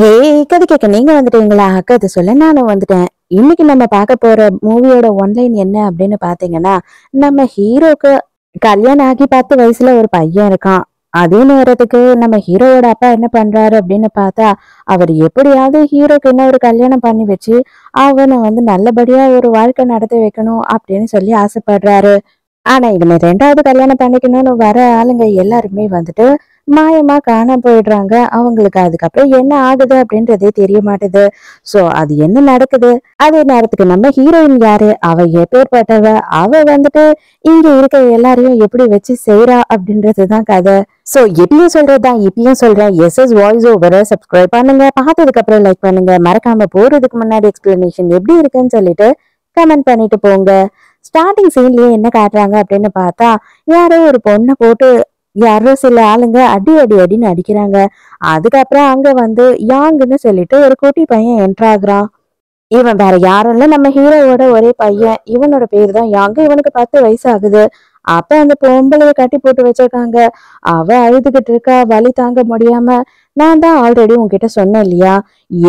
ஹே, கதை கேட்க நீங்க வந்துட்டீங்களா? கதை சொல்ல நானும் வந்துட்டேன். இன்னைக்கு நம்ம பார்க்க போற மூவியோட ஒன்லைன் என்ன அப்படின்னு பாத்தீங்கன்னா, நம்ம ஹீரோக்கு கல்யாணம் ஆகி 10 வயசுல ஒரு பையன் இருக்கான். அதே நேரத்துக்கு நம்ம ஹீரோவோட அப்பா என்ன பண்றாரு அப்படின்னு பார்த்தா, அவர் எப்படியாவது ஹீரோக்கு என்ன ஒரு கல்யாணம் பண்ணி வச்சு அவனை நல்லபடியா ஒரு வாழ்க்கை நடத்தி வைக்கணும் அப்படின்னு சொல்லி ஆசைப்படுறாரு. ஆனா இவனை 2வது கல்யாணம் பண்ணிக்கணும்னு வர ஆளுங்க எல்லாருமே மாயமா காணாம போயிடுறாங்க. அவங்களுக்கு அதுக்கப்புறம் என்ன ஆகுது அப்படின்றதே தெரிய மாட்டுது. சோ அது என்ன நடக்குது? அதே நேரத்துக்கு நம்ம ஹீரோயின் யாரு? அவ எப்பேற்பட்டவ? அவ இங்க இருக்க எல்லாரையும் எப்படி வச்சு செய்றா அப்படின்றதுதான் கதை. சோ இப்பயும் சொல்றேன் எஸ்எஸ் வாய்ஸ் ஓவரை சப்ஸ்கிரைப் பண்ணுங்க. பார்த்ததுக்கு அப்புறம் லைக் பண்ணுங்க. மறக்காம போறதுக்கு முன்னாடி எக்ஸ்பிளனேஷன் எப்படி இருக்குன்னு சொல்லிட்டு கமெண்ட் பண்ணிட்டு போங்க. ஸ்டார்டிங் சீன்லயே என்ன காட்டுறாங்க அப்படின்னு பார்த்தா, யாரோ ஒரு பொண்ணை போட்டு யாரோ சில ஆளுங்க அடி அடி அடின்னு அடிக்கிறாங்க. அதுக்கப்புறம் அங்க யாங்குன்னு சொல்லிட்டு ஒரு குட்டி பையன் என்டர் ஆகுறான். இவன் வேற யாரும் இல்ல, நம்ம ஹீரோவோட ஒரே பையன். இவனோட பேர் தான் யாங்கு. இவனுக்கு 10 வயசு ஆகுது. அப்ப அந்த பொம்பளைய கட்டி போட்டு வச்சிருக்காங்க. அவ அழுதுகிட்டு இருக்கா, வலி தாங்க முடியாம. நான் தான் ஆல்ரெடி உன்கிட்ட சொன்னேன் இல்லையா,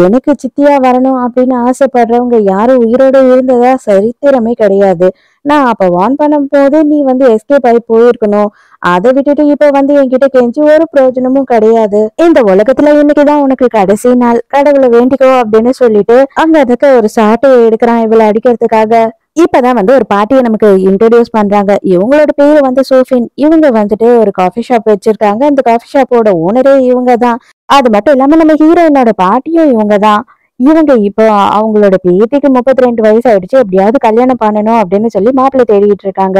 எனக்கு சித்தியா வரணும் அப்படின்னு ஆசைப்படுறவங்க யாரும் உயிரோட இருந்ததா சரித்திரமே கிடையாது. நான் அப்ப வார்ன் பண்ணும் போது நீ எஸ்கேப் ஆகி போயிருக்கணும். அதை விட்டுட்டு இப்ப என்கிட்ட கெஞ்சி ஒரு பிரயோஜனமும் கிடையாது. இந்த உலகத்துல இன்னைக்குதான் உனக்கு கடைசி நாள், கடவுளை வேண்டிக்கோ அப்படின்னு சொல்லிட்டு அங்க இருக்க ஒரு சாட்டையை எடுக்கிறான் இவளை அடிக்கிறதுக்காக. இப்பதான் ஒரு பாட்டியை நமக்கு இன்ட்ரோடியூஸ் பண்றாங்க. இவங்களோட பேரு சோஃபின். இவங்க ஒரு காஃபி ஷாப் வச்சிருக்காங்க. அந்த காஃபி ஷாப்போட ஓனரே இவங்க தான். அது மட்டும் இல்லாம நம்ம ஹீரோயினோட பாட்டியும் இவங்க தான். இவங்க இப்போ அவங்களோட பேத்திக்கு 32 வயசு ஆயிடுச்சு. எப்படியாவது கல்யாணம் பண்ணணும் அப்படின்னு சொல்லி மாப்பிள்ளை தேடிட்டு இருக்காங்க.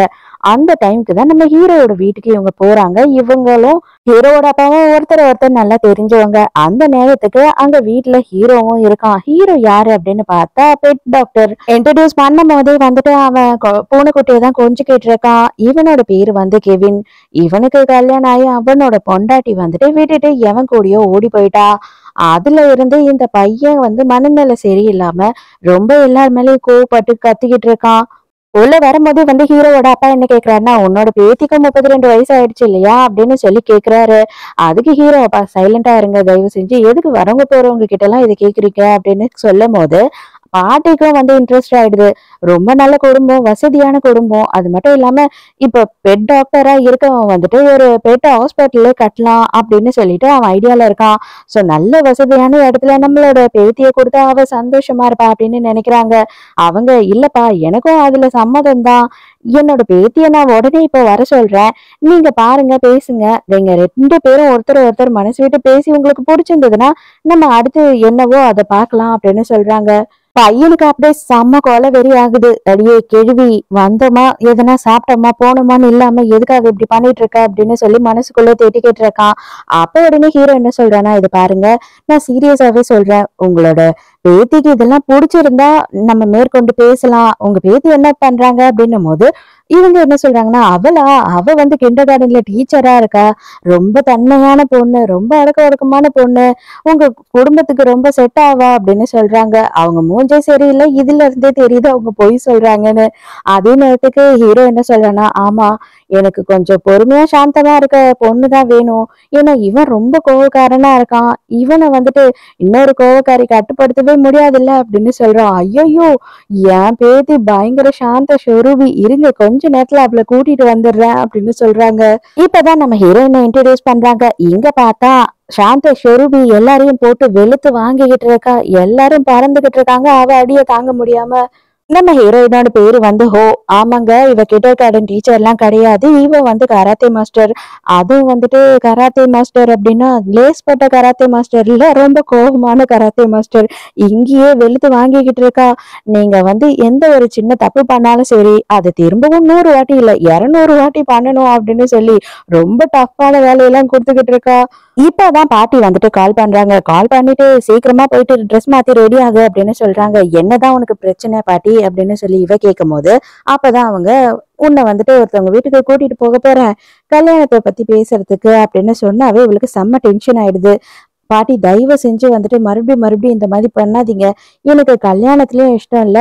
அந்த டைமுக்கு தான் நம்ம ஹீரோவோட வீட்டுக்கு இவங்க போறாங்க. இவங்களும் ஹீரோவோட அப்பாவும் ஒருத்தர் நல்லா தெரிஞ்சவங்க. அந்த நேரத்துக்கு அங்க வீட்டுல ஹீரோவும் இருக்கான். ஹீரோ யாரு அப்படின்னு பார்த்தா பெட் டாக்டர். இன்ட்ரடியூஸ் பண்ணும் போதே அவன் பூனைக்குட்டியை தான் கொஞ்சிக்கிட்டு இருக்கான். இவனோட பேரு கெவின். இவனுக்கு கல்யாணம் ஆகி அவனோட பொண்டாட்டி விட்டுட்டு எவன் கூடயோ ஓடி போயிட்டா. அதுல இருந்து இந்த பையன் மனநிலை சரியில்லாம ரொம்ப எல்லார் மேலயும் கோவப்பட்டு கத்திக்கிட்டு இருக்கான். உள்ள வரும்போது ஹீரோவோட அப்பா என்ன கேக்குறாருன்னா, உன்னோட பேத்திக்கு 32 வயசு ஆயிடுச்சு இல்லையா அப்படின்னு சொல்லி கேக்குறாரு. அதுக்கு ஹீரோ அப்பா சைலண்டா இருங்க தயவு செஞ்சு, எதுக்கு வரவங்க போறவங்க கிட்ட எல்லாம் இதை கேக்குறீங்க அப்படின்னு சொல்லும் போது பாட்டிக்கும் இன்ட்ரெஸ்ட் ஆயிடுது. ரொம்ப நல்ல குடும்பம், வசதியான குடும்பம். அது மட்டும் இல்லாம இப்ப பெட் டாக்டரா இருக்கவன் ஒரு பெட் ஹாஸ்பிட்டலே கட்டலாம் அப்படின்னு சொல்லிட்டு அவன் ஐடியால இருக்கான். சோ நல்ல வசதியான இடத்துல நம்மளோட பேத்திய கொடுத்தா அவ சந்தோஷமா இருப்பா அப்படின்னு நினைக்கிறாங்க. அவங்க இல்லப்பா, எனக்கும் அதுல சம்மதம் தான். என்னோட பேத்திய நான் உடனே இப்ப வர சொல்றேன். நீங்க பாருங்க, பேசுங்க. நீங்க 2 பேரும் ஒருத்தர் மனசு விட்டு பேசி உங்களுக்கு பிடிச்சிருந்ததுன்னா நம்ம அடுத்து என்னவோ அதை பார்க்கலாம் அப்படின்னு சொல்றாங்க. பையனுக்கு அப்படியே செம்ம கொலை வெறி ஆகுது. அடியே கேள்வி, வந்தோமா எதனா சாப்பிட்டோமா போனோமான்னு இல்லாம எதுக்காக இப்படி பண்ணிட்டு இருக்க அப்படின்னு சொல்லி மனசுக்குள்ள தேட்டிக்கிட்டு இருக்கான். அப்ப உடனே ஹீரோ என்ன சொல்றானா, இது பாருங்க, நான் சீரியஸாவே சொல்றேன். உங்களோட பேத்திக்கு இதெல்லாம் பிடிச்சிருந்தா நம்ம மேற்கொண்டு பேசலாம். உங்க பேத்தி என்ன பண்றாங்க அப்படின்னும் போது இவங்க என்ன சொல்றாங்கன்னா, அவ கிண்டர் கார்டன்ல டீச்சரா இருக்கா. ரொம்ப தன்மையான பொண்ணு, ரொம்ப அடக்க ஒடுக்கமான பொண்ணு. உங்க குடும்பத்துக்கு ரொம்ப செட் ஆவா அப்படின்னு சொல்றாங்க. அவங்க மூஞ்சே சரியில்லை, இதுல இருந்தே தெரியுது அவங்க பொய் சொல்றாங்கன்னு. அதே நேரத்துக்கு ஹீரோ என்ன சொல்றான்னா, ஆமா, எனக்கு கொஞ்சம் பொறுமையா சாந்தமா இருக்க பொண்ணுதான் வேணும். ஏன்னா இவன் ரொம்ப கோவக்காரனா இருக்கான். இவனை இன்னொரு கோவக்காரி கட்டுப்படுத்தவே முடியாதுல்ல அப்படின்னு சொல்றான். ஐயோ, என் பேத்தி பயங்கர சாந்த சொரூபி, இருங்க கொஞ்ச நேரத்துல அவளை கூட்டிட்டு வந்துடுறேன் அப்படின்னு சொல்றாங்க. இப்பதான் நம்ம ஹீரோயினை இன்ட்ரோடியூஸ் பண்றாங்க. இங்க பார்த்தா சாந்த சொரூபி எல்லாரையும் போட்டு வெளுத்து வாங்கிக்கிட்டு இருக்கா. எல்லாரும் பறந்துகிட்டு இருக்காங்க அவ அடிய தாங்க முடியாம. நம்ம ஹீரோயினோட பேரு ஹோ. ஆமாங்க, இவ கிண்டர் கார்டன் டீச்சர் எல்லாம் கிடையாது. இவ கராத்தே மாஸ்டர். அதுவும் கராத்தே மாஸ்டர் அப்படின்னா லேஸ்பட்ட கராத்தே மாஸ்டர் இல்ல, ரொம்ப கோபமான கராத்தே மாஸ்டர். இங்கேயே வெளுத்து வாங்கிக்கிட்டு இருக்கா. நீங்க எந்த ஒரு சின்ன தப்பு பண்ணாலும் சரி, அதை திரும்பவும் 100 வாட்டி இல்ல 200 வாட்டி பண்ணணும் அப்படின்னு சொல்லி ரொம்ப டஃப்பான வேலையெல்லாம் கொடுத்துக்கிட்டு இருக்கா. இப்பதான் பாட்டி கால் பண்றாங்க. கால் பண்ணிட்டு சீக்கிரமா போயிட்டு ட்ரெஸ் மாத்தி ரெடி ஆகு அப்படின்னு சொல்றாங்க. என்னதான் உனக்கு பிரச்சனை பாட்டி அப்படின்னு சொல்லி இவ கேட்கும் போது அப்பதான் அவங்க, உன்னை ஒருத்தவங்க வீட்டுக்கு கூட்டிட்டு போக போறேன், கல்யாணத்தை பத்தி பேசுறதுக்கு அப்படின்னு சொன்னாவே இவளுக்கு செம்ம டென்ஷன் ஆயிடுது. பாட்டி தயவு செஞ்சு வந்துட்டு மறுபடியும் மறுபடியும் இந்த மாதிரி பண்ணாதீங்க. எனக்கு கல்யாணத்துலயும் இஷ்டம் இல்ல.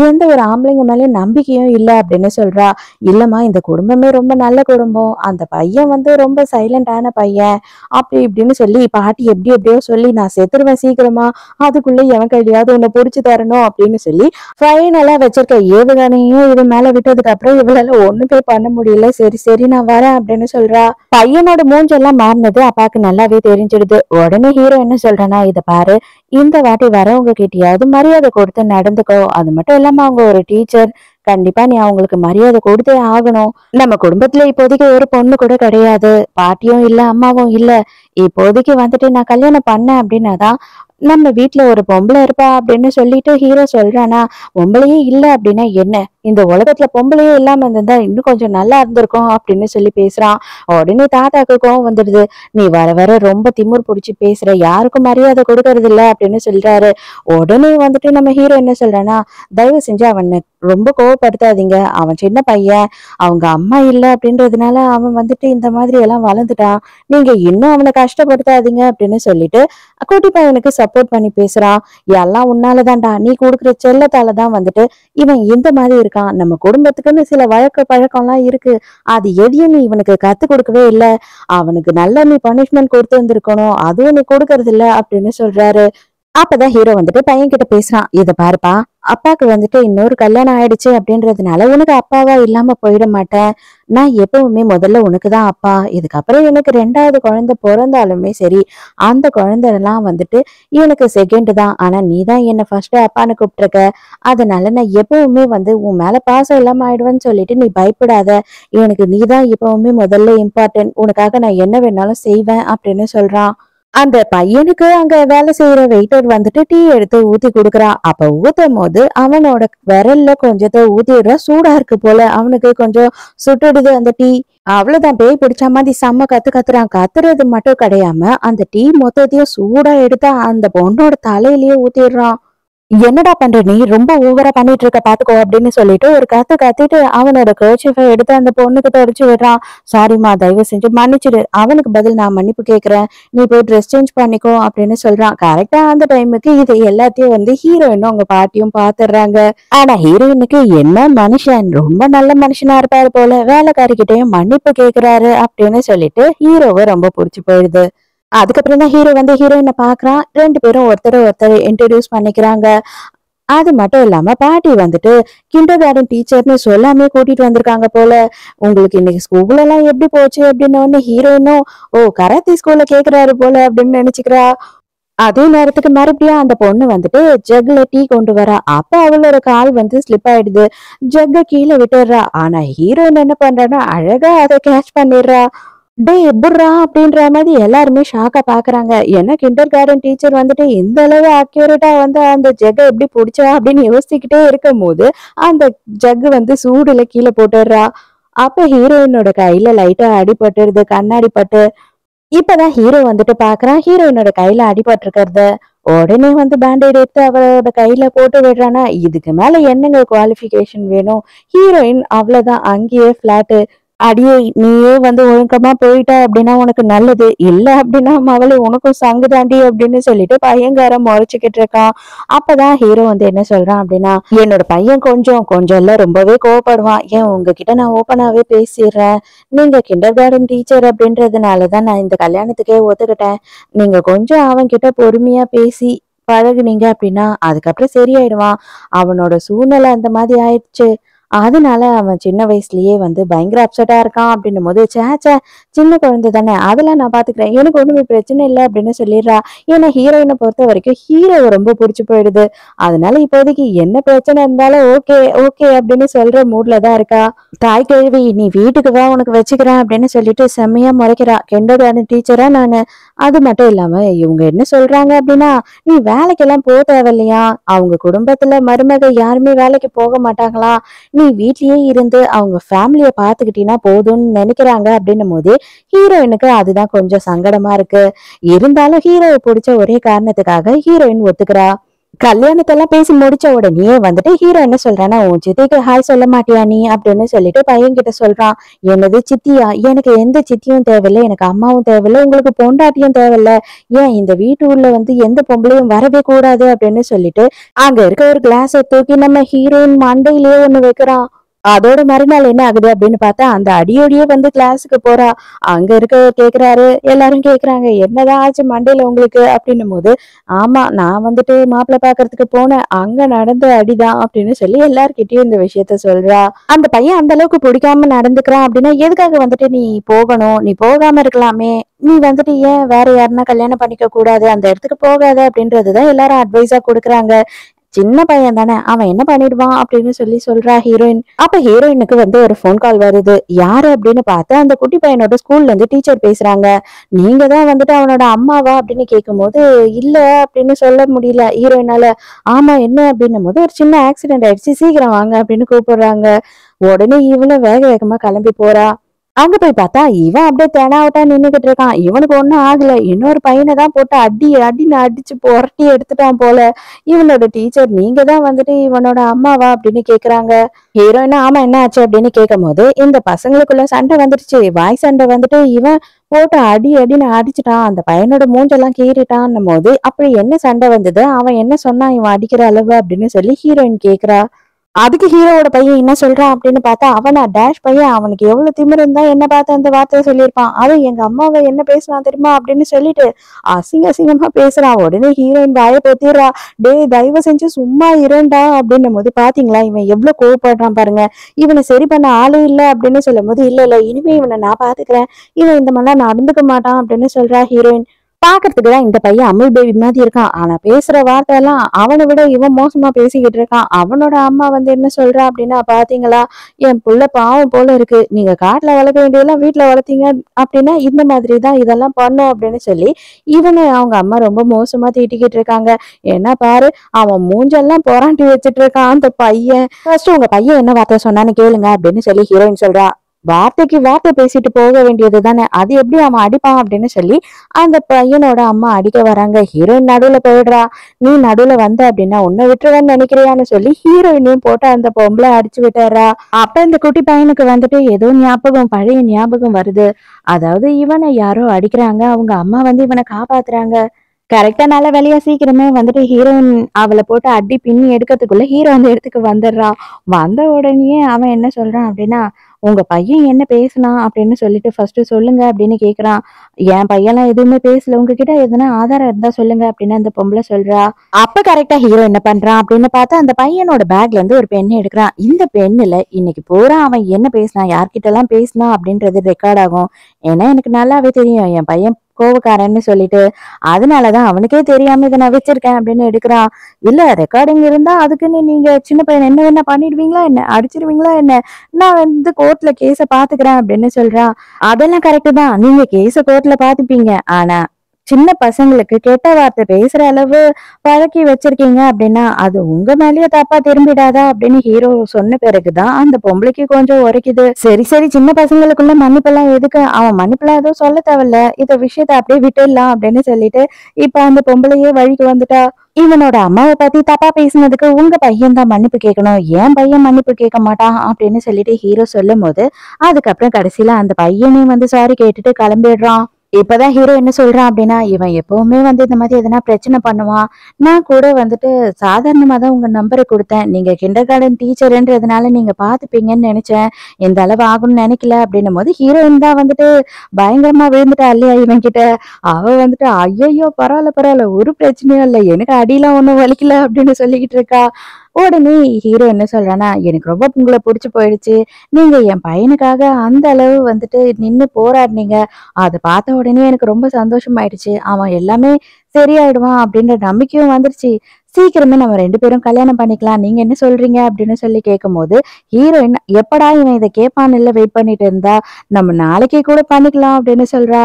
எந்த ஒரு ஆம்பளைங்க மேலயும் நம்பிக்கையும் இல்ல அப்படின்னு சொல்றா. இல்லம்மா, இந்த குடும்பமே ரொம்ப நல்ல குடும்பம். அந்த பையன் வந்து ரொம்ப சைலண்டான பையன். அப்படி இப்படின்னு சொல்லி பாட்டி எப்படி எப்படியோ சொல்லி நான் செத்துருவேன் சீக்கிரமா. அதுக்குள்ள எவன் கையிலயாவது உன்னை புடிச்சு தரணும் அப்படின்னு சொல்லி ஃபைனலா வச்சிருக்க ஏவுகணையும் இவன் மேல விட்டதுக்கு அப்புறம் இவளால ஒண்ணுமே பண்ண முடியல. சரி சரி நான் வரேன் அப்படின்னு சொல்றா. பையனோட மூஞ்செல்லாம் மாறினது அப்பாக்கு நல்லாவே தெரிஞ்சிடுது. உடனே ஹீரோ என்ன சொல்றானா, இத பாரு, இந்த வாட்டி வரவங்க கிட்டயாவது மரியாதை கொடுத்து நடந்துக்கோ. அது மட்டும் இல்லாம அவங்க ஒரு டீச்சர். கண்டிப்பா நீ அவங்களுக்கு மரியாதை கொடுத்தே ஆகணும். நம்ம குடும்பத்துல இப்போதைக்கு ஒரு பொண்ணு கூட கிடையாது. பாட்டியும் இல்ல, அம்மாவும் இல்ல. இப்போதைக்கு வந்துட்டு நான் கல்யாணம் பண்ணேன் அப்படின்னாதான் நம்ம வீட்டுல ஒரு பொம்பளை இருப்பா அப்படின்னு சொல்லிட்டு ஹீரோ சொல்றானா. பொம்பளையே இல்ல அப்படின்னா என்ன? இந்த உலகத்துல பொம்பளையே இல்லாம இருந்திருந்தா இன்னும் கொஞ்சம் நல்லா இருந்திருக்கும் அப்படின்னு சொல்லி பேசுறான். உடனே தாத்தாக்கு கோவம் வந்துடுது. நீ வர வர ரொம்ப திமிர் பிடிச்சு பேசுற, யாருக்கும் மரியாதை கொடுக்கறது இல்ல அப்படின்னு சொல்றாரு. உடனே வந்துட்டு நம்ம ஹீரோ என்ன சொல்றானா, தயவு செஞ்சு அவனை ரொம்ப கோவப்படுத்தாதீங்க. அவன் சின்ன பையன். அவங்க அம்மா இல்ல அப்படின்றதுனால அவன் வந்துட்டு இந்த மாதிரி எல்லாம் வளர்ந்துட்டான். நீங்க இன்னும் அவனை கஷ்டப்படுத்தாதீங்க அப்படின்னு சொல்லிட்டு குட்டி பையனுக்கு சப்போர்ட் பண்ணி பேசுறான். எல்லாம் உன்னாலதான்டா, நீ கொடுக்குற செல்லத்தாலதான் வந்துட்டு இவன் இந்த மாதிரி இருக்கான். நம்ம குடும்பத்துக்குன்னு சில வழக்க பழக்கம்லாம் இருக்கு. அது எதையும் நீ இவனுக்கு கத்து கொடுக்கவே இல்லை. அவனுக்கு நல்ல நீ பனிஷ்மெண்ட் கொடுத்து இருந்திருக்கணும். அதுவும் நீ கொடுக்கறது இல்ல அப்படின்னு சொல்றாரு. அப்பதான் ஹீரோ வந்துட்டு பையன் கிட்ட பேசுறான். இத பாருப்பா, அப்பாக்கு வந்துட்டு இன்னொரு கல்யாணம் ஆயிடுச்சு அப்படின்றதுனால உனக்கு அப்பாவா இல்லாம போயிட மாட்டேன். நான் எப்பவுமே முதல்ல உனக்குதான் அப்பா. இதுக்கப்புறம் எனக்கு 2வது குழந்தை பிறந்தாலுமே சரி, அந்த குழந்தைலாம் வந்துட்டு எனக்கு செகண்ட் தான். ஆனா நீ தான் என்ன ஃபர்ஸ்ட் அப்பான்னு கூப்பிட்டுருக்க. அதனால நான் எப்பவுமே வந்து உன் மேல பாசம் இல்லாம ஆயிடுவேன்னு சொல்லிட்டு நீ பயப்படாத. எனக்கு நீ தான் எப்பவுமே முதல்ல இம்பார்ட்டன்ட். உனக்காக நான் என்ன வேணாலும் செய்வேன் அப்படின்னு சொல்றான். அந்த பையனுக்கு அங்க வேலை செய்யற வெயிட்டர் வந்துட்டு டீ எடுத்து ஊத்தி குடுக்குறான். அப்ப ஊத்தும் போது அவனோட விரல்ல கொஞ்சத்தை ஊத்திடுறா. சூடா இருக்கு போல அவனுக்கு கொஞ்சம் சுட்டுடுது அந்த டீ. அவ்வளவுதான், பேய் பிடிச்ச மாதிரி செம்ம கத்துறான். கத்துறது மட்டும் கிடையாம அந்த டீ மொத்தத்தையும் சூடா எடுத்து அந்த பொண்ணோட தலையிலேயே ஊத்திடுறான். என்னடா பண்ற நீ, ரொம்ப ஓவரா பண்ணிட்டு இருக்க பாத்துக்கோ அப்படின்னு சொல்லிட்டு ஒரு கத்திட்டு அவனோட கர்ச்சீஃபை எடுத்து அந்த பொண்ணுக்கு தொடச்சு விடுறான். சாரிம்மா, தயவு செஞ்சு மன்னிச்சிடு. அவனுக்கு பதில் நான் மன்னிப்பு கேக்குறேன். நீ போய் ட்ரெஸ் சேஞ்ச் பண்ணிக்கோ அப்படின்னு சொல்றான். கரெக்டா அந்த டைமுக்கு இது எல்லாத்தையும் வந்து ஹீரோயினும் அவங்க பாட்டியும் பாத்துடுறாங்க. ஆனா ஹீரோயினுக்கு என்ன மனுஷன், ரொம்ப நல்ல மனுஷனா இருப்பாரு போல, வேலைக்காரிக்கிட்டையும் மன்னிப்பு கேக்குறாரு அப்படின்னு சொல்லிட்டு ஹீரோவை ரொம்ப பிடிச்சு போயிடுது. அதுக்கப்புறம் தான் ஹீரோ வந்து ஹீரோயினை பாக்குறான். 2 பேரும் ஒருத்தர் இன்ட்ரடியூஸ் பண்ணிக்கிறாங்க. அது மட்டும் இல்லாம பாட்டி வந்துட்டு கிண்டர் கார்டன் டீச்சர்னு சொல்லாமே கூட்டிட்டு வந்திருக்காங்க போல. உங்களுக்கு இன்னைக்கு ஸ்கூல்ல எல்லாம் எப்படி போச்சு அப்படின்னு ஒண்ணு ஹீரோயினும், ஓ கராத்தே ஸ்கூல்ல கேக்குறாரு போல அப்படின்னு நினைச்சுக்கிறா. அதே நேரத்துக்கு மறுபடியும் அந்த பொண்ணு வந்துட்டு ஜக்ல டீ கொண்டு வரா. அப்ப அவளோட கால் வந்து ஸ்லிப் ஆயிடுது. ஜக்க கீழே விட்டுடுறா. ஆனா ஹீரோயின் என்ன பண்றான்னா அழகா அதை கேட்ச் பண்ணிடுறா. டே எப்புட்றா அப்படின்ற மாதிரி எல்லாருமே ஷாக்கா பாக்குறாங்க. ஏன்னா கிண்டர் கார்டன் டீச்சர் வந்துட்டு இந்த அளவு அக்யூரேட்டா வந்து அந்த ஜக்க எப்படி பிடிச்சா அப்படின்னு யோசிச்சுக்கிட்டே இருக்கும் போது அந்த ஜக்கு வந்து சூடுல கீழே போட்டுடுறா. அப்ப ஹீரோயினோட கையில லைட்டா அடிபட்டுருது, கண்ணாடி பட்டு. இப்பதான் ஹீரோ வந்துட்டு பாக்குறான் ஹீரோயினோட கையில அடிபட்டு இருக்கிறத. உடனே வந்து பேண்டேட் எடுத்து அவளோட கையில போட்டு விடுறானா. இதுக்கு மேல என்னங்க குவாலிஃபிகேஷன் வேணும்? ஹீரோயின் அவ்வளவுதான், அங்கேயே பிளாட்டு. அடியே, நீயே வந்து ஒழுக்கமா போயிட்ட அப்படின்னா உனக்கு நல்லது. இல்ல அப்படின்னா அவளை உனக்கும் சங்கு தாண்டி அப்படின்னு சொல்லிட்டு பையன்காரன் முறைச்சுக்கிட்டு இருக்கான். அப்பதான் ஹீரோ வந்து என்ன சொல்றான் அப்படின்னா, என்னோட பையன் கொஞ்சம் கொஞ்சம் இல்ல ரொம்பவே கோவப்படுவான். ஏன் உங்ககிட்ட நான் ஓப்பனாவே பேசிடுறேன். நீங்க கிண்டர் கார்டன் டீச்சர் அப்படின்றதுனாலதான் நான் இந்த கல்யாணத்துக்கே ஒத்துக்கிட்டேன். நீங்க கொஞ்சம் அவன்கிட்ட பொறுமையா பேசி பழகுனீங்க அப்படின்னா அதுக்கப்புறம் சரியாயிடுவான். அவனோட சூழ்நிலை அந்த மாதிரி ஆயிடுச்சு. அதனால அவன் சின்ன வயசுலயே வந்து பயங்கர அப்செட்டா இருக்கான் அப்படின்னும் போது, சேச்சே சின்ன குழந்தை தானே, அதெல்லாம் நான் பாத்துக்கிறேன், எனக்கு ஒண்ணுமே பிரச்சனை இல்லை அப்படின்னு சொல்லிடுறா. ஏன்னா ஹீரோயினை பொறுத்த வரைக்கும் ஹீரோவை ரொம்ப பிடிச்சு போயிடுது. அதனால இப்போதைக்கு என்ன பிரச்சனை இருந்தாலும் ஓகே ஓகே அப்படின்னு சொல்ற மூட்ல தான் இருக்கா. தாய் கேள்வி, நீ வீட்டுக்கு வா உனக்கு வச்சுக்கிறேன் அப்படின்னு சொல்லிட்டு செம்மையா முறைக்கிறா. கிண்டர் கார்டன் டீச்சரா நானு. அது மட்டும் இல்லாம இவங்க என்ன சொல்றாங்க அப்படின்னா, நீ வேலைக்கெல்லாம் போக தேவையில்லையா, அவங்க குடும்பத்துல மருமக யாருமே வேலைக்கு போக மாட்டாங்களா, நீ வீட்லயே இருந்து அவங்க ஃபேமிலிய பாத்துக்கிட்டீங்கன்னா போதும்னு நினைக்கிறாங்க அப்படின்னும் போது ஹீரோயினுக்கு அதுதான் கொஞ்சம் சங்கடமா இருக்கு. இருந்தாலும் ஹீரோவை பிடிச்ச ஒரே காரணத்துக்காக ஹீரோயின் ஒத்துக்கிறா. கல்யாணத்தெல்லாம் பேசி முடிச்ச உடனே வந்துட்டு ஹீரோ என்ன சொல்றான்னா, உன் சித்திக்கு ஹாய் சொல்ல மாட்டியா நீ அப்படின்னு சொல்லிட்டு பையன் கிட்ட சொல்றான். என்னது சித்தியா? எனக்கு எந்த சித்தியும் தேவையில்ல, எனக்கு அம்மாவும் தேவையில்ல, உங்களுக்கு பொண்டாட்டியும் தேவையில்ல. ஏன் இந்த வீட்டு உள்ள வந்து எந்த பொம்பளையும் வரவே கூடாது அப்படின்னு சொல்லிட்டு அங்க இருக்க ஒரு கிளாஸை தூக்கி நம்ம ஹீரோயின் மண்டையிலேயே ஒண்ணு வைக்கிறான். அதோட மறுநாள் என்ன ஆகுது அப்படின்னு பார்த்தா அந்த அடியோடியே வந்து கிளாஸுக்கு போறா. அங்க இருக்க கேக்குறாரு, எல்லாரும் கேக்குறாங்க, என்னதான் ஆச்சு மண்டையில உங்களுக்கு அப்படின்னும் போது, ஆமா நான் வந்துட்டு மாப்பிள்ளை பாக்குறதுக்கு போனேன், அங்க நடந்த அடிதான் அப்படின்னு சொல்லி எல்லார்கிட்டயும் இந்த விஷயத்த சொல்றா. அந்த பையன் அந்த அளவுக்கு பிடிக்காம நடந்துக்கிறான் அப்படின்னா எதுக்காக வந்துட்டு நீ போகணும், நீ போகாம இருக்கலாமே, நீ வந்துட்டு ஏன் வேற யாருன்னா கல்யாணம் பண்ணிக்க கூடாது, அந்த இடத்துக்கு போகாத அப்படின்றதுதான் எல்லாரும் அட்வைஸா கொடுக்குறாங்க. சின்ன பையன் தானே, அவன் என்ன பண்ணிடுவான் அப்படின்னு சொல்லி சொல்றா ஹீரோயின். அப்ப ஹீரோயினுக்கு வந்து ஒரு ஃபோன் கால் வருது. யாரு அப்படின்னு பார்த்தா அந்த குட்டி பையனோட ஸ்கூல்ல இருந்து டீச்சர் பேசுறாங்க. நீங்க தான் வந்துட்டு அவனோட அம்மாவா அப்படின்னு கேட்கும்போது, இல்ல அப்படின்னு சொல்ல முடியல ஹீரோயினால. ஆமா என்ன அப்படின்னும் போது, ஒரு சின்ன ஆக்சிடென்ட் ஆயிடுச்சு, சீக்கிரம் வாங்க அப்படின்னு கூப்பிடுறாங்க. உடனே இவளும் வேக வேகமா கிளம்பி போறா. அங்க போய் பார்த்தா இவன் அப்படியே தெனாவட்டா நின்னுகிட்டு இருக்கான். இவனுக்கு ஒண்ணும் ஆகல. இன்னொரு பையனை தான் போட்டு அடி அடின்னு அடிச்சு புரட்டி எடுத்துட்டான் போல. இவனோட டீச்சர், நீங்க தான் வந்துட்டு இவனோட அம்மாவா அப்படின்னு கேக்குறாங்க. ஹீரோயினா ஆமா என்ன ஆச்சு அப்படின்னு கேட்கும் போது, இந்த பசங்களுக்குள்ள சண்டை வந்துருச்சு. வாய் சண்டை வந்துட்டு இவன் போட்டு அடி அடின்னு அடிச்சுட்டான். அந்த பையனோட மூஞ்செல்லாம் கீறிட்டான்னும் போது, அப்படி என்ன சண்டை வந்தது, அவன் என்ன சொன்னான் இவன் அடிக்கிற அளவு அப்படின்னு சொல்லி ஹீரோயின் கேக்குறா. அதுக்கு ஹீரோவோட பையன் என்ன சொல்றான் அப்படின்னு பார்த்தா, அவனா டேஷ் பையன், அவனுக்கு எவ்வளவு திமிரு இருந்தா என்ன பார்த்து அந்த வார்த்தையை சொல்லியிருப்பான். அதுவும் எங்க அம்மாவை என்ன பேசுனான் தெரியுமா அப்படின்னு சொல்லிட்டு அசிங்க அசிங்கமா பேசுறான். உடனே ஹீரோயின் வாயை பொத்திடுறா. டேய் தயவு செஞ்சு சும்மா இருண்டா அப்படின்னும் போது, பாத்தீங்களா இவன் எவ்வளவு கோவப்படுறான் பாருங்க, இவனை சரி பண்ண ஆளே இல்ல அப்படின்னு சொல்லும் போது, இல்ல இல்ல இனிமே இவனை நான் பாத்துக்கிறேன், இவன் இந்த மாதிரிலாம் நடந்துக்க மாட்டான் அப்படின்னு சொல்றா ஹீரோயின். பாக்குறதுக்கு தான் இந்த பையன் அமுல் பேபி மாதிரி இருக்கான். ஆனா பேசுற வார்த்தை எல்லாம் அவனை விட இவன் மோசமா பேசிக்கிட்டு இருக்கான். அவனோட அம்மா வந்து என்ன சொல்றா அப்படின்னா, பாத்தீங்களா என் புள்ள பாவம் போல இருக்கு, நீங்க காட்டுல வளர்க்க வேண்டியதெல்லாம் வீட்டுல வளர்த்தீங்க அப்படின்னா இந்த மாதிரி தான் இதெல்லாம் பண்ணும் அப்படின்னு சொல்லி இவனை அவங்க அம்மா ரொம்ப மோசமா திட்டிக்கிட்டு இருக்காங்க. என்ன பாரு, அவன் மூஞ்செல்லாம் புராண்டி வச்சிட்டு இருக்கான் அந்த பையன். ஃபர்ஸ்ட் உங்க பையன் என்ன வார்த்தை சொன்னான்னு கேளுங்க அப்படின்னு சொல்லி ஹீரோயின் சொல்றா. வார்த்தைக்கு வார்த்தை பேசிட்டு போக வேண்டியது தானே, அது எப்படி அவன் அடிப்பான் அப்படின்னு சொல்லி அந்த பையனோட அம்மா அடிக்க வராங்க. ஹீரோயின் நடுவுல போயிடுறா. நீ நடுவுல வந்த அப்படின்னா உன்னை விட்டுருவேன்னு நினைக்கிறியான்னு சொல்லி ஹீரோயினையும் போட்டு அந்த பொம்பளை அடிச்சு விட்டுறா. அப்ப இந்த குட்டி பையனுக்கு வந்துட்டு ஏதோ ஞாபகம், பழைய ஞாபகம் வருது. அதாவது இவனை யாரோ அடிக்கிறாங்க, அவங்க அம்மா வந்து இவனை காப்பாத்துறாங்க. கரெக்டா நல்ல வேலையா சீக்கிரமே வந்துட்டு ஹீரோயின் அவளை போட்டு அடி பின்னி எடுக்கிறதுக்குள்ள ஹீரோ அந்த இடத்துக்கு வந்துடுறான். வந்த உடனே அவன் என்ன சொல்றான் அப்படின்னா, உங்க பையன் என்ன பேசுனான் அப்படின்னு சொல்லிட்டு ஃபர்ஸ்ட் சொல்லுங்க அப்படின்னு கேக்குறான். என் பையன்லாம் எதுவுமே பேசல, உங்ககிட்ட எதுனா ஆதாரம் இருந்தா சொல்லுங்க அப்படின்னு அந்த பொம்பளை சொல்றா. அப்ப கரெக்டா ஹீரோ என்ன பண்றான் அப்படின்னு பார்த்தா அந்த பையனோட பேக்ல இருந்து ஒரு பென் எடுக்கிறான். இந்த பென்னுல இன்னைக்கு பூரா அவன் என்ன பேசினான், யார்கிட்ட எல்லாம் பேசினான் அப்படின்றது ரெக்கார்ட் ஆகும். ஏன்னா எனக்கு நல்லாவே தெரியும் என் பையன் கோவக்காரன்னு சொல்லிட்டு, அதனாலதான் அவனுக்கே தெரியாம இதை நான் வச்சிருக்கேன் அப்படின்னு எடுக்கிறான். இல்ல ரெக்கார்டிங் இருந்தா அதுக்குன்னு நீங்க சின்ன பையன் என்ன வேணா பண்ணிடுவீங்களா என்ன, அடிச்சிருவீங்களா என்ன, நான் வந்து கோர்ட்ல கேஸ பாத்துக்கிறேன் அப்படின்னு சொல்றான். அதெல்லாம் கரெக்ட் தான், நீங்க கேஸ கோர்ட்ல பாத்துப்பீங்க, ஆனா சின்ன பசங்களுக்கு கெட்ட வார்த்தை பேசுற அளவு பழக்கி வச்சிருக்கீங்க அப்படின்னா அது உங்க மேலயே தப்பா திரும்பிடாதா அப்படின்னு ஹீரோ சொன்ன பிறகுதான் அந்த பொம்பளைக்கு கொஞ்சம் உரைக்குது. சரி சரி சின்ன பசங்களுக்குள்ள மன்னிப்பெல்லாம் எதுக்கு, அவன் மன்னிப்பெல்லாம் எதுவும் சொல்ல தேவையில்ல, இந்த விஷயத்த அப்படியே விட்டுடலாம் அப்படின்னு சொல்லிட்டு இப்ப அந்த பொம்பளையே வழிக்கு வந்துட்டா. இவனோட அம்மாவை பத்தி தப்பா பேசினதுக்கு உங்க பையன் தான் மன்னிப்பு கேட்கணும், ஏன் பையன் மன்னிப்பு கேட்க மாட்டான் அப்படின்னு சொல்லிட்டு ஹீரோ சொல்லும் போது, அதுக்கப்புறம் கடைசியில அந்த பையனையும் வந்து சாரி கேட்டுட்டு கிளம்பிடுறான். இப்பதான் ஹீரோ என்ன சொல்றான் அப்படின்னா, இவன் எப்பவுமே வந்து இந்த மாதிரி எதனா பிரச்சனை பண்ணுவான், நான் கூட வந்துட்டு சாதாரணமா தான் உங்க நம்பரை கொடுத்தேன், நீங்க கிண்டர் கார்டன் டீச்சர்ன்றதுனால நீங்க பாத்துப்பீங்கன்னு நினைச்சேன், இந்த அளவு ஆகும்னு நினைக்கல அப்படின்னும் போது ஹீரோயின் தான் வந்துட்டு பயங்கரமா விழுந்துட்டா இல்லையா இவன் கிட்ட. அவ வந்துட்டு ஐயோ பரவாயில்ல பரவாயில்ல ஒரு பிரச்சனையும் இல்லை, எனக்கு அடியெல்லாம் ஒண்ணும் வலிக்கல அப்படின்னு சொல்லிக்கிட்டு இருக்கா. உடனே ஹீரோ என்ன சொல்றான்னா, எனக்கு ரொம்ப உங்களை பிடிச்சு போயிடுச்சு, நீங்க என் பையனுக்காக அந்த அளவு வந்துட்டு நின்னு போராடினீங்க, அதை பார்த்த உடனே எனக்கு ரொம்ப சந்தோஷமாயிடுச்சு, அவன் எல்லாமே சரியாயிடுவான் அப்படின்ற நம்பிக்கையும் வந்துருச்சு, சீக்கிரமே நம்ம 2 பேரும் கல்யாணம் பண்ணிக்கலாம், நீங்க என்ன சொல்றீங்க அப்படின்னு சொல்லி கேட்கும்போது, ஹீரோயின் எப்படா இவன் இதை கேட்பான்னு இல்ல வெயிட் பண்ணிட்டு இருந்தா, நம்ம நாளைக்கே கூட பண்ணிக்கலாம் அப்படின்னு சொல்றா.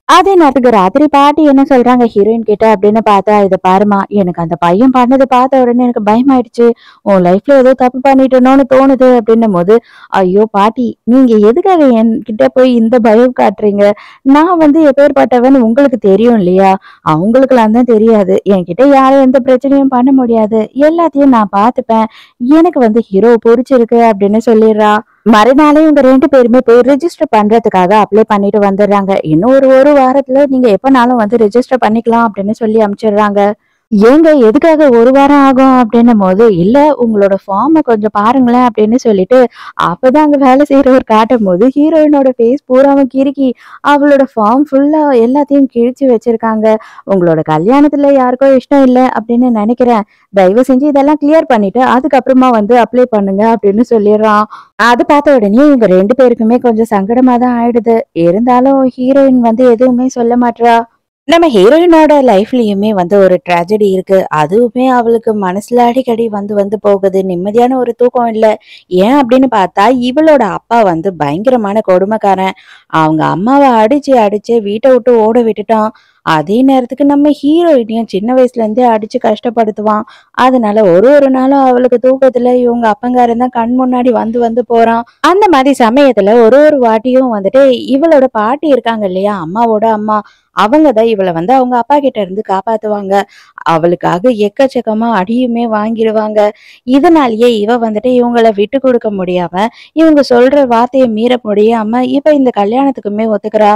அதே நேரத்துக்கு ராத்திரி பாட்டி என்ன சொல்றாங்க ஹீரோயின் கிட்ட அப்படின்னு பார்த்தா, "இத பாரும்மா, எனக்கு அந்த பையன் பண்ணத பார்த்த உடனே எனக்கு பயமாயிடுச்சு. உன் லைஃப்ல ஏதோ தப்பு பண்ணிட்டேனோன்னு தோணுது" அப்படின்னும்போது, "ஐயோ பாட்டி, நீங்க எதுக்காக என்கிட்ட போய் இந்த பயம் காட்டுறீங்க? நான் எப்பேர்ப்பட்டவன்னு உங்களுக்கு தெரியும் இல்லையா? அவங்களுக்கெல்லாம் தான் தெரியாது. என்கிட்ட யாரும் எந்த பிரச்சனையும் பண்ண முடியாது. எல்லாத்தையும் நான் பார்த்துப்பேன். எனக்கு ஹீரோவ புடிச்சிருக்கு" அப்படின்னு சொல்லிர்றா. மறுநாளே இவங்க 2 பேருமே போய் ரிஜிஸ்டர் பண்றதுக்காக அப்ளை பண்ணிட்டு வந்துடுறாங்க. இன்னும் ஒரு வாரத்துல நீங்க எப்பனாலும் ரிஜிஸ்டர் பண்ணிக்கலாம் அப்படின்னு சொல்லி அனுப்பிச்சிடுறாங்க. ஏங்க எதுக்காக 1 வாரம் ஆகும் அப்படின்னும்போது, "இல்ல உங்களோட ஃபார்ம கொஞ்சம் பாருங்களேன்" அப்படின்னு சொல்லிட்டு, அப்பதான் அங்க வேலை செய்றவர் காட்டும்போது, ஹீரோயினோட ஃபேஸ் பூராவும் கிறுக்கி, அவளோட ஃபார்ம் ஃபுல்லா எல்லாத்தையும் கிழிச்சு வச்சிருக்காங்க. "உங்களோட கல்யாணத்துல யாருக்கோ இஷ்டம் இல்ல அப்படின்னு நெனைக்கிறேன். தயவு செஞ்சு இதெல்லாம் கிளியர் பண்ணிட்டு, அதுக்கப்புறமா அப்ளை பண்ணுங்க" அப்படின்னு சொல்லிர்றான். அது பார்த்த உடனே இவங்க 2 பேருக்குமே கொஞ்சம் சங்கடமா தான் ஆயிடுது. இருந்தாலும் ஹீரோயின் எதுவுமே சொல்ல மாட்றா. நம்ம ஹீரோயினோட லைஃப்லயுமே ஒரு ட்ராஜடி இருக்கு. அதுவுமே அவளுக்கு மனசுல அடிக்கடி வந்து வந்து போகுது. நிம்மதியான ஒரு தூக்கம் இல்ல. ஏன் அப்படின்னு பார்த்தா, இவளோட அப்பா பயங்கரமான கொடுமைக்காரன். அவங்க அம்மாவ அடிச்சு அடிச்சு வீட்ட விட்டு ஓட விட்டுட்டான். அதே நேரத்துக்கு நம்ம ஹீரோயினையும் சின்ன வயசுல இருந்தே அடிச்சு கஷ்டப்படுத்துவான். அதனால ஒரு நாளும் அவளுக்கு தூக்கத்துல இவங்க அப்பங்காரன் தான் கண் முன்னாடி வந்து வந்து போறான். அந்த மாதிரி சமயத்துல ஒரு வாட்டியும் இவளோட பாட்டி இருக்காங்க இல்லையா, அம்மாவோட அம்மா, அவங்க தான் இவள அவங்க அப்பா கிட்ட இருந்து காப்பாத்துவாங்க. அவளுக்காக எக்கச்சக்கமா அடியுமே வாங்கிடுவாங்க. இதனாலேயே இவ இவங்கள விட்டு கொடுக்க முடியாம, இவங்க சொல்ற வார்த்தைய மீற முடியாம, இப்ப இந்த கல்யாணத்துக்குமே ஒத்துக்கிறா.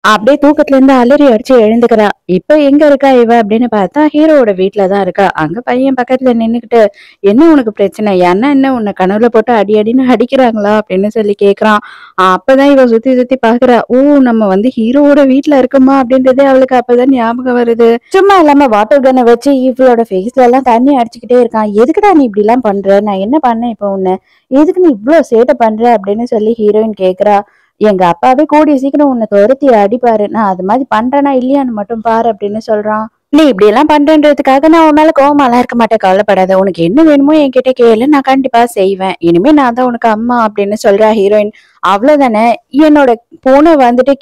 அப்படியே தூக்கத்துல இருந்து அலறி அடிச்சு எழுந்துக்கிறா. இப்ப எங்க இருக்கா இவ அப்படின்னு பார்த்தா, ஹீரோவோட வீட்ல தான் இருக்கா. அங்க பையன் பக்கத்துல நின்னுகிட்டு, "என்ன உனக்கு பிரச்சனை? யாருன்னா என்ன உன்னை கனவுல போட்டு அடி அடின்னு அடிக்கிறாங்களா?" அப்படின்னு சொல்லி கேக்குறான். அப்பதான் இவ சுத்தி சுத்தி பாக்குறா. ஓ, நம்ம ஹீரோவோட வீட்ல இருக்கோமா அப்படின்றதே அவளுக்கு அப்பதான் ஞாபகம் வருது. சும்மா இல்லாம வாட்டர் கன்னை வச்சு இவளோட ஃபேஸ்ல எல்லாம் தண்ணி அடிச்சுக்கிட்டே இருக்கான். "எதுக்குடா நீ இப்படி எல்லாம் பண்ற? நான் என்ன பண்ணேன் இப்ப உன்னை? எதுக்கு நீ இவ்ளோ சேட்டை பண்ற?" அப்படின்னு சொல்லி ஹீரோயின் கேக்குறா. "எங்க அப்பாவே கூடிய சீக்கிரம் உன்னை துரத்தி அடிப்பாரு. நான் அது மாதிரி பண்றேனா இல்லையான்னு மட்டும் பாரு" அப்படின்னு சொல்றான். "நீ இப்படி எல்லாம் பண்றன்றதுக்காக நான் உன் மேல கோவமாலாம் இருக்க மாட்டேன். கவலைப்படாத. உனக்கு என்ன வேணுமோ என்கிட்ட கேளு. நான் கண்டிப்பா செய்வேன். இனிமே நான் தான் உனக்கு அம்மா" அப்படின்னு சொல்றா ஹீரோயின். "அவ்வளவுதானே? என்னோட பூனை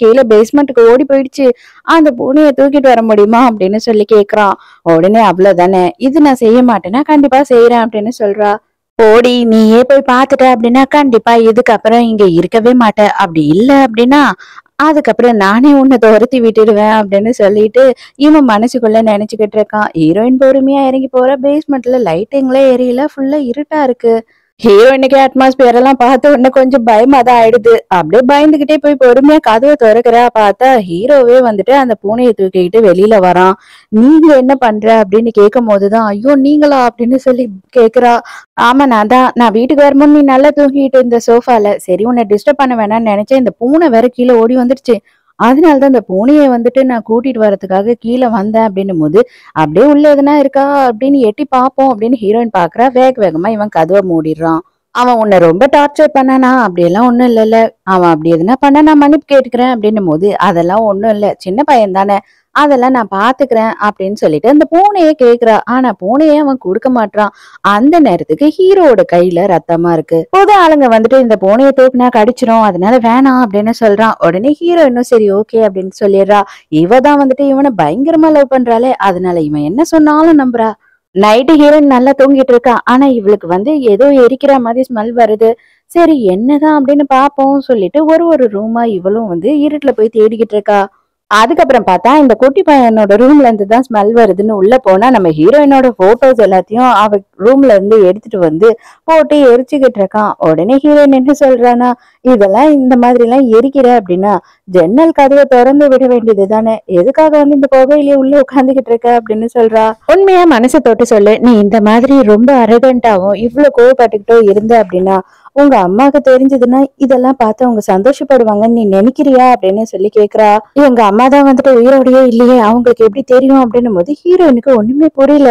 கீழே பேஸ்மெண்ட்டுக்கு ஓடி போயிடுச்சு. அந்த பூனையை தூக்கிட்டு வர முடியுமா?" அப்படின்னு சொல்லி கேக்குறான். உடனே, "அவ்வளவுதானே? இது நான் செய்ய மாட்டேன்னா கண்டிப்பா செய்யறேன்" அப்படின்னு சொல்றா. "போடி, நீயே போய் பார்த்துட்ட அப்படின்னா கண்டிப்பா இதுக்கப்புறம் இங்க இருக்கவே மாட்ட. அப்படி இல்ல அப்படின்னா அதுக்கப்புறம் நானே உன்னை துரத்தி விட்டுடுவேன்" அப்படின்னு சொல்லிட்டு இவன் மனசுக்குள்ள நினைச்சுக்கிட்டு இருக்கான். ஹீரோயின் பொறுமையா இறங்கி போற. பேஸ்மெண்ட்ல லைட்டிங்ல எரியல, ஃபுல்லா இருட்டா இருக்கு. ஹீரோயினுக்கு அட்மாஸ்பியர் எல்லாம் பார்த்த உடனே கொஞ்சம் பயமா தான் ஆயிடுது. அப்படியே பயந்துகிட்டே போய் பொறுமையா கதவை திறக்கிறா. பார்த்தா ஹீரோவே அந்த பூனையை தூக்கிக்கிட்டு வெளியில வரான். "நீங்க என்ன பண்ற?" அப்படின்னு கேட்கும் போதுதான், "ஐயோ நீங்களா?" அப்படின்னு சொல்லி கேக்குறா. "ஆமா, நான் வீட்டுக்கு வரும்போது நீ நல்லா தூங்கிட்டு இருந்த சோஃபால. சரி உன்னை டிஸ்டர்ப் பண்ண வேணாம்னு நினைச்சேன். இந்த பூனை வேற கீழே ஓடி வந்துருச்சு. அதனாலதான் இந்த பூனையை நான் கூட்டிட்டு வரதுக்காக கீழே வந்தேன்" அப்படின்னும் போது, "அப்படியே உள்ள எதுனா இருக்கா அப்படின்னு எட்டி பார்ப்போம்" அப்படின்னு ஹீரோயின் பாக்குறா. வேக வேகமா இவன் கதவை மூடிடுறான். "அவன் உன்னை ரொம்ப டார்ச்சர் பண்ணானா? அப்படியெல்லாம் ஒண்ணும் இல்லைல்ல. அவன் அப்படி எதுனா பண்ணா நான் மன்னிப்பு கேட்டுக்கிறேன்" அப்படின்னும் போது, "அதெல்லாம் ஒண்ணும் இல்ல. சின்ன பையன் தானே. அதெல்லாம் நான் பாத்துக்கிறேன்" அப்படின்னு சொல்லிட்டு அந்த பூனையே கேக்குறா. ஆனா பூனையே அவன் கொடுக்க மாட்றான். அந்த நேரத்துக்கு ஹீரோவோட கையில ரத்தமா இருக்கு. புது ஆளுங்க இந்த பூனையை தூக்குனா கடிச்சிரும், அதனால வேணாம் அப்படின்னு சொல்றான். உடனே ஹீரோ இன்னும் சரி ஓகே அப்படின்னு சொல்லிடுறா. இவ தான் இவனை பயங்கரமா லவ் பண்றாளே, அதனால இவன் என்ன சொன்னாலும் நம்புறா. நைட்டு ஹீரோயின் நல்லா தூங்கிட்டு இருக்கா. ஆனா இவளுக்கு ஏதோ எரிக்கிற மாதிரி ஸ்மெல் வருது. சரி என்னதான் அப்படின்னு பாப்போம் சொல்லிட்டு ஒரு ரூமா இவளும் இருட்டுல போய் தேடிக்கிட்டு இருக்கா. அதுக்கப்புறம் பார்த்தா இந்த குட்டி பையனோட ரூம்ல இருந்து தான் ஸ்மெல் வருதுன்னு உள்ள போனா, நம்ம ஹீரோயினோட போட்டோஸ் எல்லாத்தையும் அவ ரூம்ல இருந்து எடுத்துட்டு போட்டு எரிச்சுக்கிட்டு இருக்கான். உடனே ஹீரோயின் என்ன சொல்றானா, "இதெல்லாம் இந்த மாதிரி எல்லாம் எரிக்கிற அப்படின்னா ஜன்னல் கதவை திறந்து விட வேண்டியது தானே. எதுக்காக இந்த புகையிலேயே உள்ள உட்காந்துக்கிட்டு இருக்க" அப்படின்னு சொல்றா. "உண்மையா மனசை தொட்டு சொல்லு. நீ இந்த மாதிரி ரொம்ப அரகண்டாவும் இவ்வளவு கோவப்பட்டுக்கிட்டோ இருந்த அப்படின்னா உங்க அம்மாக்கு தெரிஞ்சதுன்னா இதெல்லாம் பார்த்து அவங்க சந்தோஷப்படுவாங்கன்னு நீ நினைக்கிறியா" அப்படின்னு சொல்லி கேக்குறா. எங்க அம்மா தான் உயிரோடயே இல்லையே, அவங்களுக்கு எப்படி தெரியும் அப்படின்னும் போது ஹீரோயினுக்கு ஒண்ணுமே புரியல.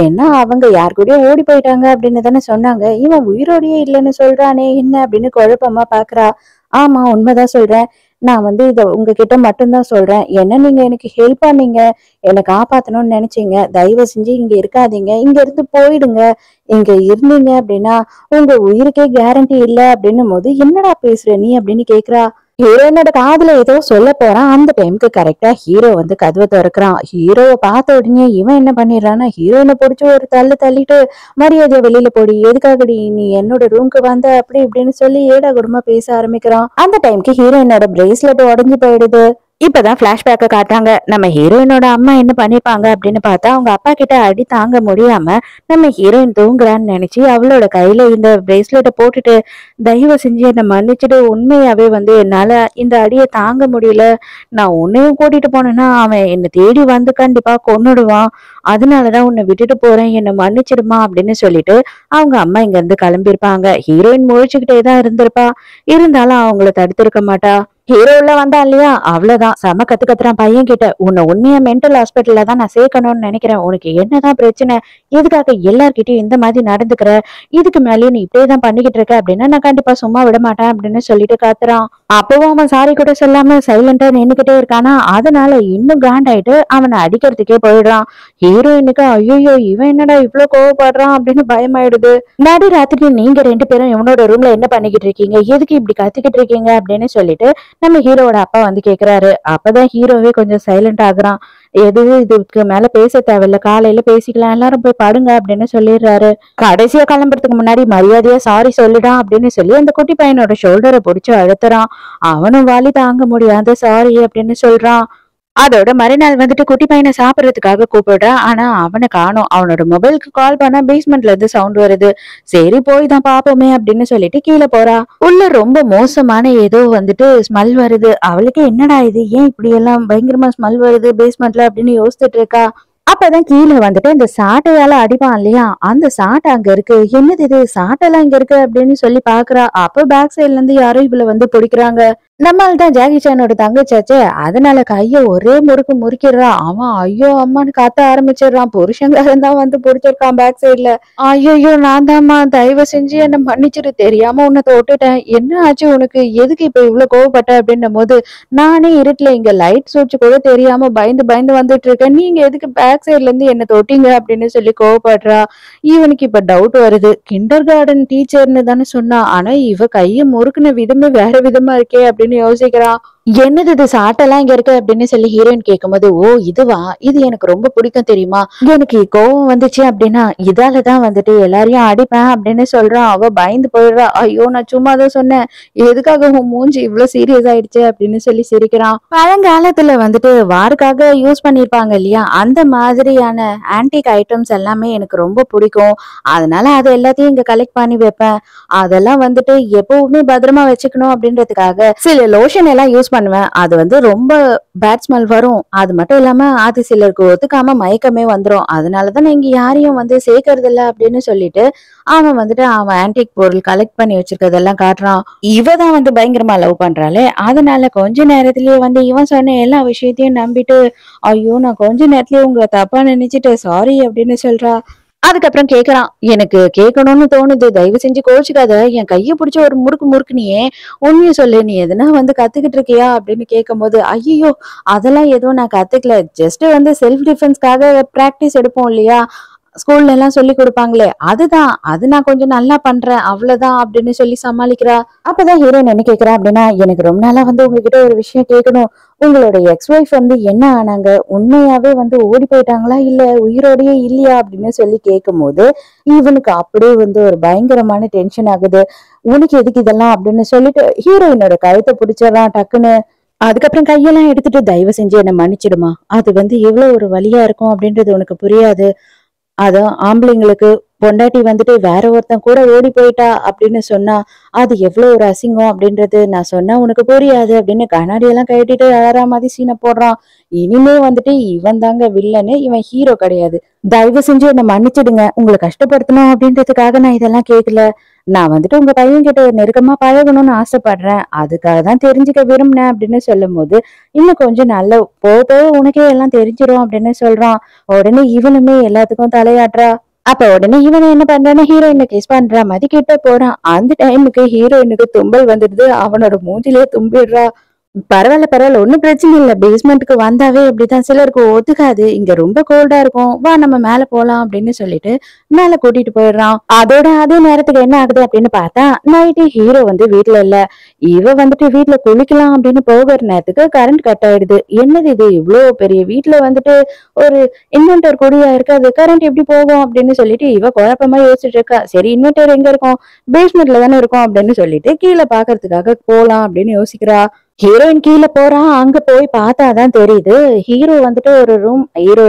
ஏன்னா அவங்க யார் கூடயோ ஓடி போயிட்டாங்க அப்படின்னு தானே சொன்னாங்க. இவன் உயிரோடயே இல்லைன்னு சொல்றானே என்ன அப்படின்னு குழப்பமா பாக்குறா. "ஆமா, உண்மைதான் சொல்றேன். நான் இத உங்ககிட்ட மட்டும்தான் சொல்றேன். என்ன நீங்க எனக்கு ஹெல்ப் பண்ணீங்க, என்னை காப்பாத்தணும்னு நினைச்சீங்க. தயவு செஞ்சு இங்க இருக்காதீங்க. இங்க இருந்து போயிடுங்க. இங்க இருந்தீங்க அப்படின்னா உங்க உயிருக்கே கேரண்டி இல்ல" அப்படின்னும் போது, "என்னடா பேசுற நீ?" அப்படின்னு கேக்குறா. ஹீரோயினோட காதுல ஏதோ சொல்ல போறான். அந்த டைமுக்கு கரெக்டா ஹீரோ வந்து கதவை திறக்கிறான். ஹீரோவை பார்த்த உடனே இவன் என்ன பண்ணிடுறான்னா ஹீரோயினை பிடிச்சி ஒரு தள்ளு தள்ளிட்டு மரியாதையை வெளியில போடி, எதுக்காகடி நீ என்னோட ரூம்க்கு வந்த அப்படி இப்படின்னு சொல்லி ஏடா கூடமா பேச ஆரம்பிக்கிறான். அந்த டைமுக்கு ஹீரோயினோட பிரேஸ்லெட் உடஞ்சு போயிடுது. இப்பதான் பிளாஷ்பேக்க காட்டாங்க. நம்ம ஹீரோயினோட அம்மா என்ன பண்ணிருப்பாங்க அப்படின்னு பார்த்தா அவங்க அப்பா கிட்ட அடி தாங்க முடியாம நம்ம ஹீரோயின் தூங்குறான்னு நினைச்சு அவளோட கையில இந்த பிரேஸ்லெட்டை போட்டுட்டு தயவு செஞ்சு என்னை மன்னிச்சுட்டு, உண்மையாவே வந்து என்னால இந்த அடியை தாங்க முடியல, நான் உன்னையும் கூட்டிட்டு போனேன்னா அவன் என்னை தேடி வந்து கண்டிப்பா கொன்னுடுவான், அதனாலதான் உன்னை விட்டுட்டு போறேன், என்னை மன்னிச்சிடுமா அப்படின்னு சொல்லிட்டு அவங்க அம்மா இங்க இருந்து கிளம்பியிருப்பாங்க. ஹீரோயின் முழிச்சுக்கிட்டே தான் இருந்திருப்பா. இருந்தாலும் அவங்கள தடுத்திருக்க மாட்டா. ஹீரோ உள்ள வந்தா இல்லையா, அவ்வளவுதான் செம கத்துறான் பையன் கிட்ட. உன்னை உண்மையா மென்டல் ஹாஸ்பிட்டல்ல தான் நான் சேர்க்கணும்னு நினைக்கிறேன். உனக்கு என்னதான் பிரச்சனை, எதுக்காக எல்லார்கிட்டயும் இந்த மாதிரி நடந்துக்கிற, இதுக்கு மேலேயும் நீ இப்படியேதான் பண்ணிக்கிட்டு இருக்க அப்படின்னா நான் கண்டிப்பா சும்மா விட மாட்டேன் அப்படின்னு சொல்லிட்டு காத்துறான். அப்பவும் அவன் சாரி கூட சொல்லாம சைலண்டா நின்னுக்கிட்டே இருக்கானா, அதனால இன்னும் கிராண்ட் ஆயிட்டு அவனை அடிக்கிறதுக்கே போயிடுறான். ஹீரோயினுக்கு ஐயோ இவன் என்னடா இவ்வளவு கோவப்படுறான் அப்படின்னு பயமாயிடுது. நடு ராத்திரி நீங்க 2 பேரும் இவனோட ரூம்ல என்ன பண்ணிக்கிட்டு இருக்கீங்க, எதுக்கு இப்படி கத்திக்கிட்டு இருக்கீங்க அப்படின்னு சொல்லிட்டு நம்ம ஹீரோவோட அப்பா வந்து கேக்குறாரு. அப்பதான் ஹீரோவே கொஞ்சம் சைலண்ட் ஆகுறான். எதுவும் இதுக்கு மேல பேச தேவையில்ல, காலையில பேசிக்கலாம், எல்லாரும் போய் படுங்க அப்படின்னு சொல்லிடுறாரு. கடைசியா கிளம்புறதுக்கு முன்னாடி மரியாதையா சாரி சொல்லிடான் அப்படின்னு சொல்லி அந்த குட்டி பையனோட ஷோல்டரை பிடிச்சு அழுத்துறான். அவனும் வலி தாங்க முடியாத சாரி அப்படின்னு சொல்றான். அதோட மறுநாள் வந்துட்டு குட்டி பையனை சாப்பிடறதுக்காக கூப்பிடுறான். ஆனா அவனை காணோம். அவனோட மொபைலுக்கு கால் பண்ணா பேஸ்மெண்ட்ல இருந்து சவுண்ட் வருது. சரி போய் தான் பாப்போமே அப்படின்னு சொல்லிட்டு கீழே போறா. உள்ள ரொம்ப மோசமான ஏதோ வந்துட்டு ஸ்மெல் வருது. அவளுக்கு என்னடா இது, ஏன் இப்படி எல்லாம் பயங்கரமா ஸ்மெல் வருது பேஸ்மெண்ட்ல அப்படின்னு யோசிச்சுட்டு இருக்கா. அப்பதான் கீழே வந்துட்டு இந்த சாட்டையால அடிப்பான் இல்லையா, அந்த சாட்டை அங்க இருக்கு. என்னது இது, சாட்டெல்லாம் இங்க இருக்கு அப்படின்னு சொல்லி பாக்குறா. அப்ப பேக் சைட்ல இருந்து யாரோ இவள வந்து பிடிக்கிறாங்க. நம்மால் தான் ஜாக்கி சானோட தங்கச்சாச்சே, அதனால கைய ஒரே முறுக்கு முறுக்கிடுறான். அவன் ஐயோ அம்மான்னு காத்த ஆரம்பிச்சிடுறான். புருஷங்காரன் தான் வந்து பிடிச்சிருக்கான் பேக் சைட்ல. ஐயோ நான் தான்மா, தயவு செஞ்சு என்ன மன்னிச்சிரு, தெரியாம உன்னை தொட்டுட்டேன், என்ன ஆச்சு உனக்கு, எதுக்கு இப்ப இவ்வளவு கோவப்பட்ட அப்படின்னும் போது, நானே இருட்டுல இங்க லைட் சுவிட்ச் கூட தெரியாம பயந்து பயந்து வந்துட்டு இருக்கேன், நீங்க எதுக்கு பேக் சைட்ல இருந்து என்ன தொட்டீங்க அப்படின்னு சொல்லி கோவப்படுறா. இவனுக்கு இப்ப டவுட் வருது. கிண்டர் கார்டன் டீச்சர்னு தானே சொன்னா, ஆனா இவ கைய முறுக்குன விதமே வேற விதமா இருக்கே அப்படின்னு யோசிக்கிறான். என்னது இது சாட்டெல்லாம் இங்க இருக்கு அப்படின்னு சொல்லி ஹீரோயின் கேட்கும்போது, ஓ இதுவா, இது எனக்கு ரொம்ப பிடிக்கும் தெரியுமா, எனக்கு கோவம் வந்துச்சு அப்படின்னா இதாலதான் வந்துட்டு எல்லாரையும் அடிப்பேன் அப்படின்னு சொல்றான். அவ பயந்து போயிடுறா. ஐயோ நான் சும்மா தான் சொன்னேன், எதுக்காக உன் மூஞ்சி இவ்வளவு சீரியஸ் ஆயிடுச்சு அப்படின்னு சொல்லி சிரிக்கிறான். பழங்காலத்துல வந்துட்டு வாருக்காக யூஸ் பண்ணிருப்பாங்க இல்லையா, அந்த மாதிரியான ஆன்டிக் ஐட்டம்ஸ் எல்லாமே எனக்கு ரொம்ப பிடிக்கும். அதனால அது எல்லாத்தையும் இங்க கலெக்ட் பண்ணி வைப்பேன். அதெல்லாம் வந்துட்டு எப்பவுமே பத்திரமா வச்சுக்கணும் அப்படின்றதுக்காக சில லோஷன் எல்லாம் யூஸ் பண்ணுவேன். அது வந்து ரொம்ப பேட் ஸ்மெல் வரும். அது மட்டும் இல்லாம அது சிலருக்கு ஒத்துக்காம மயக்கமே வந்துரும். அதனாலதான் நான் இங்க யாரையும் வந்து சேர்க்கறது இல்ல அப்படின்னு சொல்லிட்டு அவன் வந்துட்டு அவன் ஆன்டிக் பொருள் கலெக்ட் பண்ணி வச்சிருக்கதெல்லாம் காட்டுறான். இவதான் வந்து பயங்கரமா லவ் பண்றாளே, அதனால கொஞ்ச நேரத்திலேயே வந்து இவன் சொன்ன எல்லா விஷயத்தையும் நம்பிட்டு, ஐயோ நான் கொஞ்ச நேரத்திலேயே உங்களை தப்பா நினைச்சிட்டு சாரி அப்படின்னு சொல்றா. அதுக்கப்புறம் கேக்குறான், எனக்கு கேட்கணும்னு தோணுது, தயவு செஞ்சு கோச்சுக்காத, என் கைய பிடிச்ச ஒரு முறுக்கு முறுக்குனியே, உண்மையை சொல்லு, நீ எதுனா வந்து கத்துக்கிட்டு இருக்கியா அப்படின்னு கேட்கும் போது, ஐயோ அதெல்லாம் எதுவும் நான் கத்துக்கல, ஜஸ்ட் வந்து செல்ஃப் டிஃபென்ஸ்க்காக பிராக்டிஸ் எடுப்போம் இல்லையா, ஸ்கூல்ல எல்லாம் சொல்லி கொடுப்பாங்களே அதுதான், அது நான் கொஞ்சம் நல்லா பண்றேன் அவ்வளவுதான் அப்படின்னு சொல்லி சமாளிக்கிறா. அப்பதான் ஹீரோயின் என்ன கேக்குறா அப்படின்னா, எனக்கு ரொம்ப நாளா வந்து உங்ககிட்ட ஒரு விஷயம் கேட்கணும், உங்களோட எக்ஸ் ஒய்ஃப் வந்து என்ன ஆனாங்க, உண்மையாவே வந்து ஓடி போயிட்டாங்களா இல்ல உயிரோடயே இல்லையா அப்படின்னு சொல்லி கேட்கும் போது இவனுக்கு அப்படியே வந்து ஒரு பயங்கரமான டென்ஷன் ஆகுது. உனக்கு எதுக்கு இதெல்லாம் அப்படின்னு சொல்லிட்டு ஹீரோயினோட கழுத்தை பிடிச்சிடறான் டக்குன்னு. அதுக்கப்புறம் கையெல்லாம் எடுத்துட்டு, தயவு செஞ்சு என்ன மன்னிச்சிடுமா, அது வந்து எவ்வளவு ஒரு வலியா இருக்கும் அப்படின்றது உனக்கு புரியாது, அதான் ஆம்பளைங்களுக்கு பொண்டாட்டி வந்துட்டு வேற ஒருத்தன் கூட ஓடி போயிட்டா அப்படின்னு சொன்னா அது எவ்வளவு ஒரு அசிங்கம் அப்படின்றது நான் சொன்னா உனக்கு புரியாது அப்படின்னு கண்ணாடி எல்லாம் கட்டிட்டு அழறா மாதிரி சீனை போடுறான். இனிமே வந்துட்டு இவன் தாங்க வில்லனு, இவன் ஹீரோ கிடையாது, தயவு செஞ்சு என்ன மன்னிச்சிடுங்க, உங்களை கஷ்டப்படுத்தணும் அப்படின்றதுக்காக நான் இதெல்லாம் கேட்கல, நான் வந்துட்டு உங்க பையன் கிட்ட நெருக்கமா பழகணும்னு ஆசைப்படுறேன், அதுக்காக தான் தெரிஞ்சுக்க விரும்பினேன் அப்படின்னு சொல்லும் போது, இன்னும் கொஞ்சம் நல்ல போக உனக்கே எல்லாம் தெரிஞ்சிடும் அப்படின்னு சொல்றான். உடனே இவனுமே எல்லாத்துக்கும் தலையாட்டுறா. அப்ப உடனே இவனை என்ன பண்றான்னு ஹீரோயினை கிஸ் பண்ற மாதிரி கிட்ட போறான். அந்த டைமுக்கு ஹீரோயினுக்கு தும்பல் வந்துடுது. அவனோட மூஞ்சிலே தும்பிடுறா. பரவால்ல, பரவால்ல. ஒண்ணும் பிரச்சனை இல்ல. பேஸ்மெண்ட்க்கு வந்தாவே இப்படித்தான் சிலருக்கு ஒத்துக்காது. இங்க ரொம்ப கோல்டா இருக்கும். வா நம்ம மேல போலாம் அப்படின்னு சொல்லிட்டு மேல கூட்டிட்டு போயிடுறான். அதோட அதே நேரத்துக்கு என்ன ஆகுது அப்படின்னு பார்த்தா, நைட்டு ஹீரோ வந்து வீட்ல இல்ல. இவ வந்துட்டு வீட்ல குளிக்கலாம் அப்படின்னு போகிற நேரத்துக்கு கரண்ட் கட் ஆயிடுது. என்னது இது இவ்ளோ பெரிய வீட்ல வந்துட்டு ஒரு இன்வெர்டர் கூடயா இருக்காது. கரண்ட் எப்படி போகும் அப்படின்னு சொல்லிட்டு இவ குழப்பமா யோசிச்சுட்டு இருக்கா. சரி இன்வெர்டர் எங்க இருக்கும்? பேஸ்மெண்ட்ல தானே இருக்கும் அப்படின்னு சொல்லிட்டு கீழ பாக்குறதுக்காக போலாம் அப்படின்னு யோசிக்கிறா. ஹீரோயின் கீழ போறா. அங்க போய் பார்த்தாதான் தெரியுது. ஹீரோ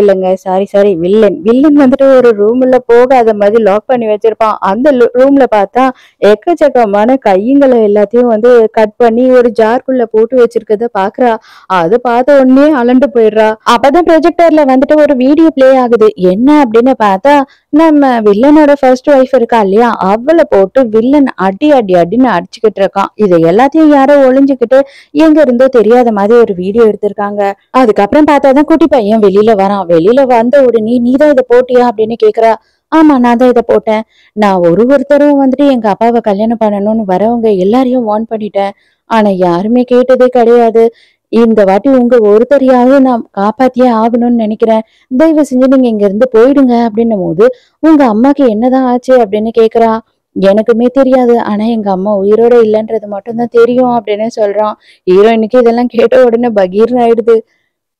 இல்லங்க. Sorry, sorry. வில்லன். வில்லன் வந்துட்டு ஒரு ரூம்ல போகாத மாதிரி லாக் பண்ணி வச்சிருப்பான். அந்த ரூம்ல பார்த்தா எக்கச்சக்கமான கையுங்கள எல்லாத்தையும் வந்து கட் பண்ணி ஒரு ஜார்க்குள்ள போட்டு வச்சிருக்கத பாக்குறா. அத பார்த்த உடனே அலண்டு போயிடுறா. அப்பதான் ப்ரொஜெக்டர்ல வந்துட்டு ஒரு வீடியோ பிளே ஆகுது. என்ன அப்படின்னு பார்த்தா, நம்ம வில்லனோட ஃபர்ஸ்ட் ஒய்ஃப் இருக்கா இல்லையா? அவள போட்டு வில்லன் அடி அடி அடின்னு அடிச்சுக்கிட்டு இருக்கான். இது எல்லாத்தையும் யாரோ ஒளிஞ்சுக்கிட்டு எங்க இருந்தோ தெரியாத மாதிரி ஒரு வீடியோ எடுத்திருக்காங்க. அதுக்கப்புறம் பார்த்தாதான் குட்டி பையன் வெளியில வரான். வெளியில வந்த உடனே நீதான் இதை போட்டியா அப்படின்னு கேக்குறா. ஆமா நான் தான் இதை போட்டேன். நான் ஒருத்தரும் வந்துட்டு எங்க அப்பாவை கல்யாணம் பண்ணணும்னு வரவங்க எல்லாரையும் வார்ன் பண்ணிட்டேன். ஆனா யாருமே கேட்டதே கிடையாது. இந்த வாட்டி உங்க ஒருத்தரையாவது நான் காப்பாத்தியே ஆகணும்னு நினைக்கிறேன். தயவு செஞ்சு நீங்க இங்க இருந்து போயிடுங்க அப்படின்னும் போது உங்க அம்மாக்கு என்னதான் ஆச்சு அப்படின்னு கேக்குறா. எனக்குமே தெரியாது. ஆனா எங்க அம்மா உயிரோட இல்லன்றது மட்டும் தான் தெரியும் அப்படின்னு சொல்றான். ஹீரோயினுக்கு இதெல்லாம் கேட்ட உடனே பகீர்னு ஆயிடுது.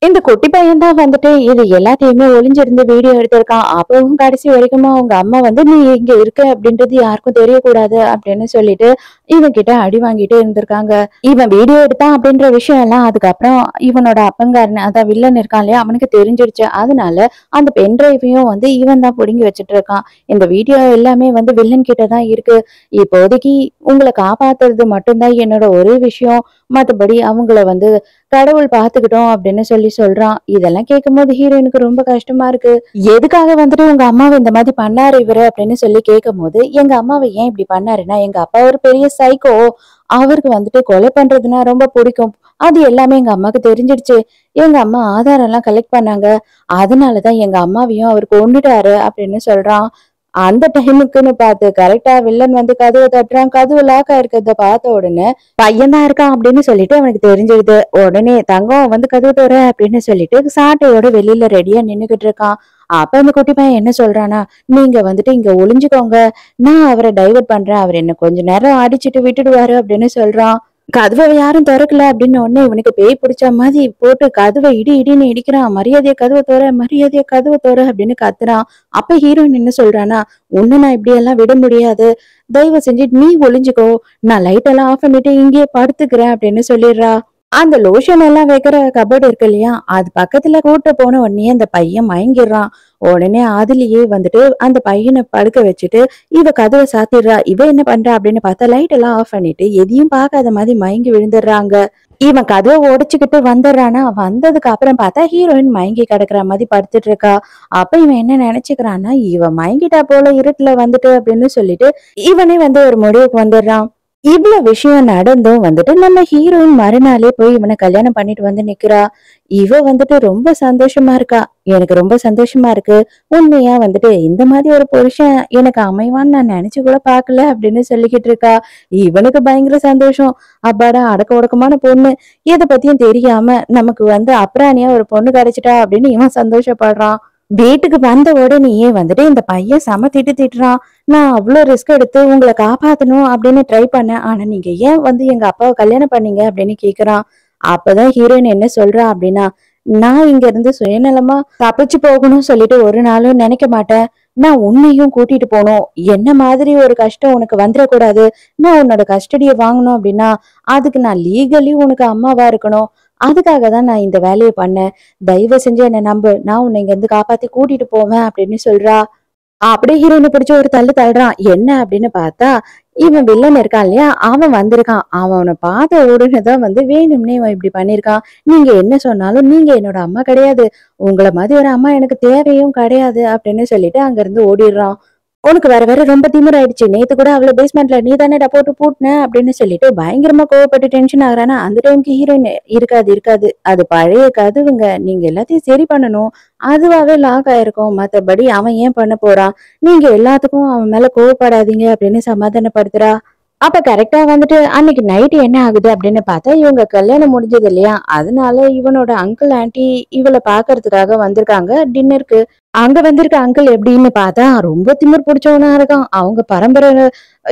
இந்த குட்டி பையன் தான் வந்துட்டு இது எல்லாத்தையுமே ஒளிஞ்சிருந்து வீடியோ எடுத்திருக்கான். அப்பவும் கடைசி வரைக்குமா அவங்க அம்மா வந்து நீ இங்க இருக்க அப்படின்றது யாருக்கும் தெரியக்கூடாது அப்படின்னு சொல்லிட்டு இவன் கிட்ட அடி வாங்கிட்டு இருந்திருக்காங்க. இவன் வீடியோ எடுத்தான் அப்படின்ற விஷயம் எல்லாம் அதுக்கப்புறம் இவனோட அப்பங்காரன் அதான் வில்லன் இருக்கான் இல்லையா அவனுக்கு தெரிஞ்சிருச்சு. அதனால அந்த பென் டிரைவையும் வந்து இவன் தான் புடுங்கி வச்சுட்டு இருக்கான். இந்த வீடியோ எல்லாமே வந்து வில்லன் கிட்ட தான் இருக்கு. இப்போதைக்கு உங்களை காப்பாத்துறது மட்டும்தான் என்னோட ஒரே விஷயம். மத்தபடி அவங்கள வந்து கடவுள் பாத்துக்கிட்டோம் அப்படின்னு சொல்றான். இதெல்லாம் கேட்கும்போது ஹீரோயினுக்கு ரொம்ப கஷ்டமா இருக்கு. எதுக்காக வந்துட்டு உங்க அம்மாவை இந்த மாதிரி பண்ணாரு இவரு அப்படின்னு சொல்லி கேட்கும் போது எங்க அம்மாவை ஏன் இப்படி பண்ணாருன்னா எங்க அப்பா ஒரு பெரிய சைக்கோ. அவருக்கு வந்துட்டு கொலை பண்றதுன்னா ரொம்ப பிடிக்கும். அது எல்லாமே எங்க அம்மாக்கு தெரிஞ்சிடுச்சு. எங்க அம்மா ஆதாரம் எல்லாம் கலெக்ட் பண்ணாங்க. அதனாலதான் எங்க அம்மாவையும் அவர் கொன்னுட்டாரு அப்படின்னு சொல்றான். அந்த டைமுக்குன்னு பார்த்து கரெக்டா வில்லன் வந்து கதவை தட்டுறான். கதவு லாக் ஆயிருக்கிறத பார்த்த உடனே பையன் தான் இருக்கான் அப்படின்னு சொல்லிட்டு அவனுக்கு தெரிஞ்சிருது. உடனே தங்கம் வந்து கதவு தோற அப்படின்னு சொல்லிட்டு சாட்டையோட வெளியில ரெடியா நின்னுகிட்டு இருக்கான். அப்ப அந்த குட்டி பையன் என்ன சொல்றானா, நீங்க வந்துட்டு இங்க ஒளிஞ்சுக்கோங்க. நான் அவரை டைவர்ட் பண்றேன். அவர் என்ன கொஞ்ச நேரம் அடிச்சுட்டு விட்டுடுவாரு அப்படின்னு சொல்றான். கதவை யாரும் திறக்கல அப்படின்னு உடனே இவனுக்கு பேய் பிடிச்ச மாதிரி போட்டு கதவை இடி இடின்னு இடிக்கிறான். மரியாதைய கதவை தோற, மரியாதைய கதவை தோற அப்படின்னு கத்துறான். அப்ப ஹீரோயின் என்ன சொல்றானா, உன்னை நான் இப்படி எல்லாம் விட முடியாது. தயவு செஞ்சு நீ ஒளிஞ்சுக்கோ. நான் லைட் எல்லாம் ஆஃப் பண்ணிட்டு இங்கேயே படுத்துக்கிறேன் அப்படின்னு சொல்லிடுறா. அந்த லோஷன் எல்லாம் வைக்கிற கபோர்டு இருக்கு இல்லையா அது பக்கத்துல கூட்ட போன உடனே அந்த பையன் மயங்கிடுறான். உடனே அதுலயே வந்துட்டு அந்த பையனை படுக்க வச்சுட்டு இவ கதவை சாத்திடுறா. இவ என்ன பண்றா அப்படின்னு பார்த்தா லைட் எல்லாம் ஆஃப் பண்ணிட்டு எதையும் பார்க்காத மாதிரி மயங்கி விழுந்துடுறாங்க. இவன் கதவை உடைச்சுக்கிட்டு வந்துடுறானா. வந்ததுக்கு அப்புறம் பார்த்தா ஹீரோயின் மயங்கி கிடக்குற மாதிரி படுத்துட்டு இருக்கா. அப்ப இவன் என்ன நினைச்சுக்கிறான்னா இவன் மயங்கிட்டா போல இருட்டுல வந்துட்டு அப்படின்னு சொல்லிட்டு இவனே வந்து ஒரு முடிவுக்கு வந்துடுறான். இவ்வளவு விஷயம் நடந்தும் வந்துட்டு நம்ம ஹீரோயின் மறுநாளே போய் இவனை கல்யாணம் பண்ணிட்டு வந்து நிக்கிறா. இவ வந்துட்டு ரொம்ப சந்தோஷமா இருக்கா. எனக்கு ரொம்ப சந்தோஷமா இருக்கு. உண்மையா வந்துட்டு இந்த மாதிரி ஒரு புருஷன் எனக்கு அமைவான்னு நான் நினைச்சு கூட பாக்கல அப்படின்னு சொல்லிக்கிட்டு இருக்கா. இவனுக்கு பயங்கர சந்தோஷம். அப்பாடா அடக்க ஒடுக்கமான பொண்ணு. எதை பத்தியும் தெரியாம நமக்கு வந்து அப்ராணியா ஒரு பொண்ணு கிடைச்சிட்டா அப்படின்னு இவன் சந்தோஷப்படுறான். வீட்டுக்கு வந்த உடனேயே வந்துட்டு இந்த பையன் செம திட்டுறான். நான் அவ்வளோ ரிஸ்க் எடுத்து உங்களை காப்பாத்தணும் அப்படின்னு ட்ரை பண்ணேன். ஆனா நீங்க ஏன் வந்து எங்க அப்பாவை கல்யாணம் பண்ணீங்க அப்படின்னு கேக்குறான். அப்பதான் ஹீரோயின் என்ன சொல்றா அப்படின்னா, நான் இங்க இருந்து சுயநலமா தப்பிச்சு போகணும்னு சொல்லிட்டு ஒரு நாளும் நினைக்க மாட்டேன். நான் உன்னையும் கூட்டிட்டு போகணும். என்ன மாதிரி ஒரு கஷ்டம் உனக்கு வந்துடக்கூடாது. நான் உன்னோட கஸ்டடியை வாங்கணும் அப்படின்னா அதுக்கு நான் லீகலி உனக்கு அம்மாவா இருக்கணும். அதுக்காக தான் நான் இந்த வேலையை பண்ணேன். தயவு செஞ்சு என்னை நம்பு. நான் உன்னை இங்க இருந்து காப்பாத்தி கூட்டிட்டு போவேன் அப்படின்னு சொல்றா. அப்படியே ஹீரோயினை பிடிச்ச ஒரு தள்ளு தள்ளுறான். என்ன அப்படின்னு பார்த்தா இவன் வில்லன் இருக்கான் இல்லையா அவன் வந்திருக்கான். அவனை பார்த்த உடனேதான் வந்து வேணும்னே இவன் இப்படி பண்ணிருக்கான். நீங்க என்ன சொன்னாலும் நீங்க என்னோட அம்மா கிடையாது. உங்களை மாதிரி ஒரு அம்மா எனக்கு தேவையும் கிடையாது அப்படின்னு சொல்லிட்டு அங்க இருந்து ஓடிடுறான். உனக்கு வேற வேற ரொம்ப திமிராயிடுச்சு. நேத்து கூட அவளை பேஸ்மெண்ட்ல நீ தானேடா போட்டு பூட்டின அப்படின்னு சொல்லிட்டு பயங்கரமா கோவப்பட்டு டென்ஷன் ஆகுறானா. அந்த டைமுக்கு ஹீரோயின் இருக்காது இருக்காது அது பழைய கதவுங்க. நீங்க எல்லாத்தையும் சரி பண்ணணும். அதுவாவே லாக் ஆயிருக்கும். மத்தபடி அவன் ஏன் பண்ண போறான். நீங்க எல்லாத்துக்கும் அவன் மேல கோவப்படாதீங்க அப்படின்னு சமாதானப்படுத்துறா. அப்ப கரெக்டா வந்துட்டு அன்னைக்கு நைட் என்ன ஆகுது அப்படின்னு பார்த்தா இவங்க கல்யாணம் முடிஞ்சது இல்லையா? அதனால இவனோட அங்கிள், ஆன்டி இவள பார்க்கறதுக்காக வந்திருக்காங்க டின்னருக்கு. அங்க வந்திருக்க அங்கிள் எப்படின்னு பார்த்தா ரொம்ப திமிர் புடிச்சவனா இருக்கான். அவங்க பரம்பரை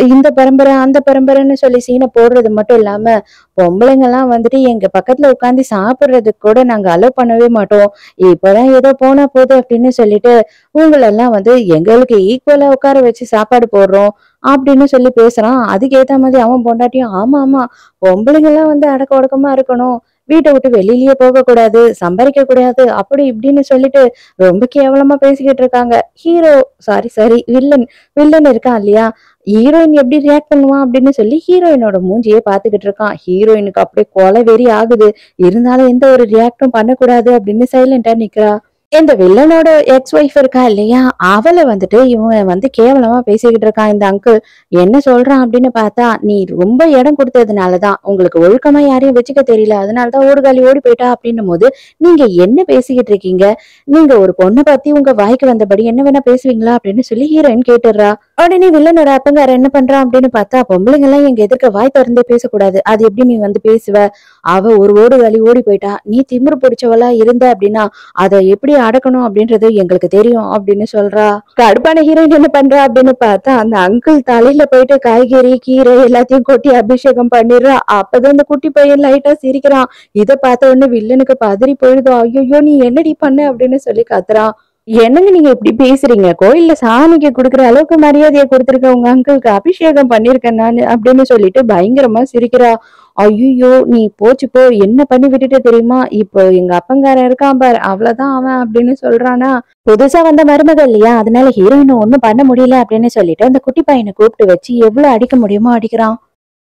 இந்த பரம்பரை, அந்த பரம்பரைன்னு சொல்லி சீன போடுறது மட்டும் இல்லாம, பொம்பளைங்கலாம் வந்துட்டு எங்க பக்கத்துல உட்கார்ந்து சாப்பிடுறதுக்கு கூட நாங்க அலோவ் பண்ணவே மாட்டோம். இப்பதான் ஏதோ போனா போது அப்படின்னு சொல்லிட்டு, உங்களெல்லாம் வந்து எங்களுக்கு ஈக்குவலா உட்கார வச்சு சாப்பாடு போடுறோம். அப்படின்னு சொல்லி பேசுறான். அதுக்கு ஏத்த மாதிரி அவன் பொண்டாட்டியும், ஆமா, ஆமா. பொம்பளைங்கலாம் வந்து அடக்க ஒடுக்கமா இருக்கணும். வீட்ட விட்டு வெளியிலயே போகக்கூடாது. சம்பாரிக்க கூடாது. அப்படி இப்படின்னு சொல்லிட்டு ரொம்ப கேவலமா பேசிக்கிட்டு இருக்காங்க. Hero sorry sorry villain villain இருக்கான் இல்லையா? ஹீரோயின் எப்படி ரியாக்ட் பண்ணுவான் அப்படின்னு சொல்லி ஹீரோயினோட மூஞ்சியே பார்த்துக்கிட்டு இருக்கான். ஹீரோயினுக்கு அப்படியே கொலை வெறி ஆகுது. இருந்தாலும் எந்த ஒரு ரியாக்டும் பண்ணக்கூடாது அப்படின்னு சைலண்டா நிக்கிறா. இந்த வில்லனோட எக்ஸ் ஒய்ஃப் இருக்கா இல்லையா? அவள வந்துட்டு இவன் வந்து கேவலமா பேசிக்கிட்டு இருக்கான் இந்த அங்கிள். என்ன சொல்றான் அப்படின்னு பார்த்தா, "நீ ரொம்ப இடம் குடுத்ததுனால தான். உங்களுக்கு ஒழுக்கமா யாரையும் வச்சுக்க தெரியல. அதனால தான் ஓடுகாலி ஓடி போயிட்டா" அப்படின்னும்போது, "நீங்க என்ன பேசிக்கிட்டு இருக்கீங்க? நீங்க ஒரு பொண்ண பத்தி உங்க வாய்க்கு வந்தபடி என்ன வேணா பேசுவீங்களா?" அப்படின்னு சொல்லி ஹீரோயின் கேட்டுர்றா. உடனே வில்லனோட அப்பங்கார என்ன பண்றான் அப்படின்னு பார்த்தா, "பொம்பளைங்க எல்லாம் எங்க எதிர்க்க வாய் திறந்தே பேசக்கூடாது. அது எப்படி நீ வந்து பேசுவ? அவ ஒரு ஓடுகாலி ஓடி போயிட்டா. நீ திமிரு பிடிச்சவளா இருந்த அப்படின்னா அத எப்படி அடக்கணும் அப்படின்றது எங்களுக்கு தெரியும் அப்படின்னு சொல்றா. கடுப்பான ஹீரோயின் என்ன பண்றா அப்படின்னு பார்த்தா, அந்த அங்கிள் தலையில போயிட்டு காய்கறி, கீரை எல்லாத்தையும் கொட்டி அபிஷேகம் பண்ணிடுறா. அப்பதான் இந்த குட்டி பையன் லைட்டா சிரிக்கிறான். இத பார்த்த உடனே வில்லனுக்கு பதறி போயிடுதோ, ஐயோ நீ என்னடி பண்ண அப்படின்னு சொல்லி கத்துறான். என்னங்க நீங்க இப்படி பேசுறீங்க? கோயில்ல சாமிக்கு குடுக்குற அளவுக்கு மரியாதைய குடுத்துருக்க உங்க அங்கிள்க்கு அபிஷேகம் பண்ணியிருக்கேன் நானு அப்படின்னு சொல்லிட்டு பயங்கரமா சிரிக்கிறா. ஐய்யய்யோ! நீ போச்சு போ! என்ன பண்ணி விட்டுட்ட தெரியுமா? இப்போ எங்க அப்பங்காரன் இருக்கான் பாரு, அவ்வளதான் அவன் அப்படின்னு சொல்றானா, புதுசா வந்த மருமக இல்லையா? அதனால ஹீரோயின ஒண்ணும் பண்ண முடியல அப்படின்னு சொல்லிட்டு, அந்த குட்டி பையன கூப்பிட்டு வச்சு எவ்வளவு அடிக்க முடியுமோ அடிக்கிறான்.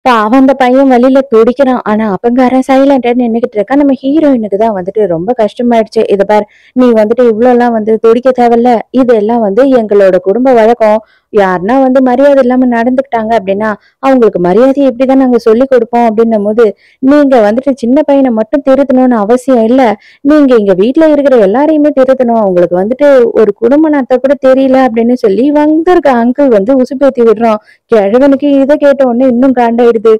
பாவம் அந்த பையன் வழியில துடிக்கிறான். ஆனா அப்பங்காரன் சைலண்டா நின்னுகிட்டு இருக்கான். நம்ம ஹீரோயினுக்கு தான் வந்துட்டு ரொம்ப கஷ்டமாயிடுச்சு. "இத பாரு, நீ வந்துட்டு இவ்ளோலாம் வந்து துடிக்க தேவையில்ல. இதெல்லாம் வந்து எங்களோட குடும்ப வழக்கம். யாருன்னா வந்து மரியாதை இல்லாம நடந்துக்கிட்டாங்க அப்படின்னா, அவங்களுக்கு மரியாதைய இப்படிதான் நாங்க சொல்லிக் குடுப்போம்." அப்படின்னும்போது, "நீங்க வந்துட்டு சின்ன பையன மட்டும் திருத்தணும்னு அவசியம் இல்ல. நீங்க எங்க வீட்ல இருக்கிற எல்லாரையுமே திருத்தணும். உங்களுக்கு வந்துட்டு ஒரு குடும்ப நடத்த கூட தெரியல." அப்படின்னு சொல்லி வந்திருக்க அங்கிள் வந்து உசுப்பேத்தி விடுறான். கிழவனுக்கு இத கேட்ட உடனே இன்னும் காண்டாயிடுது.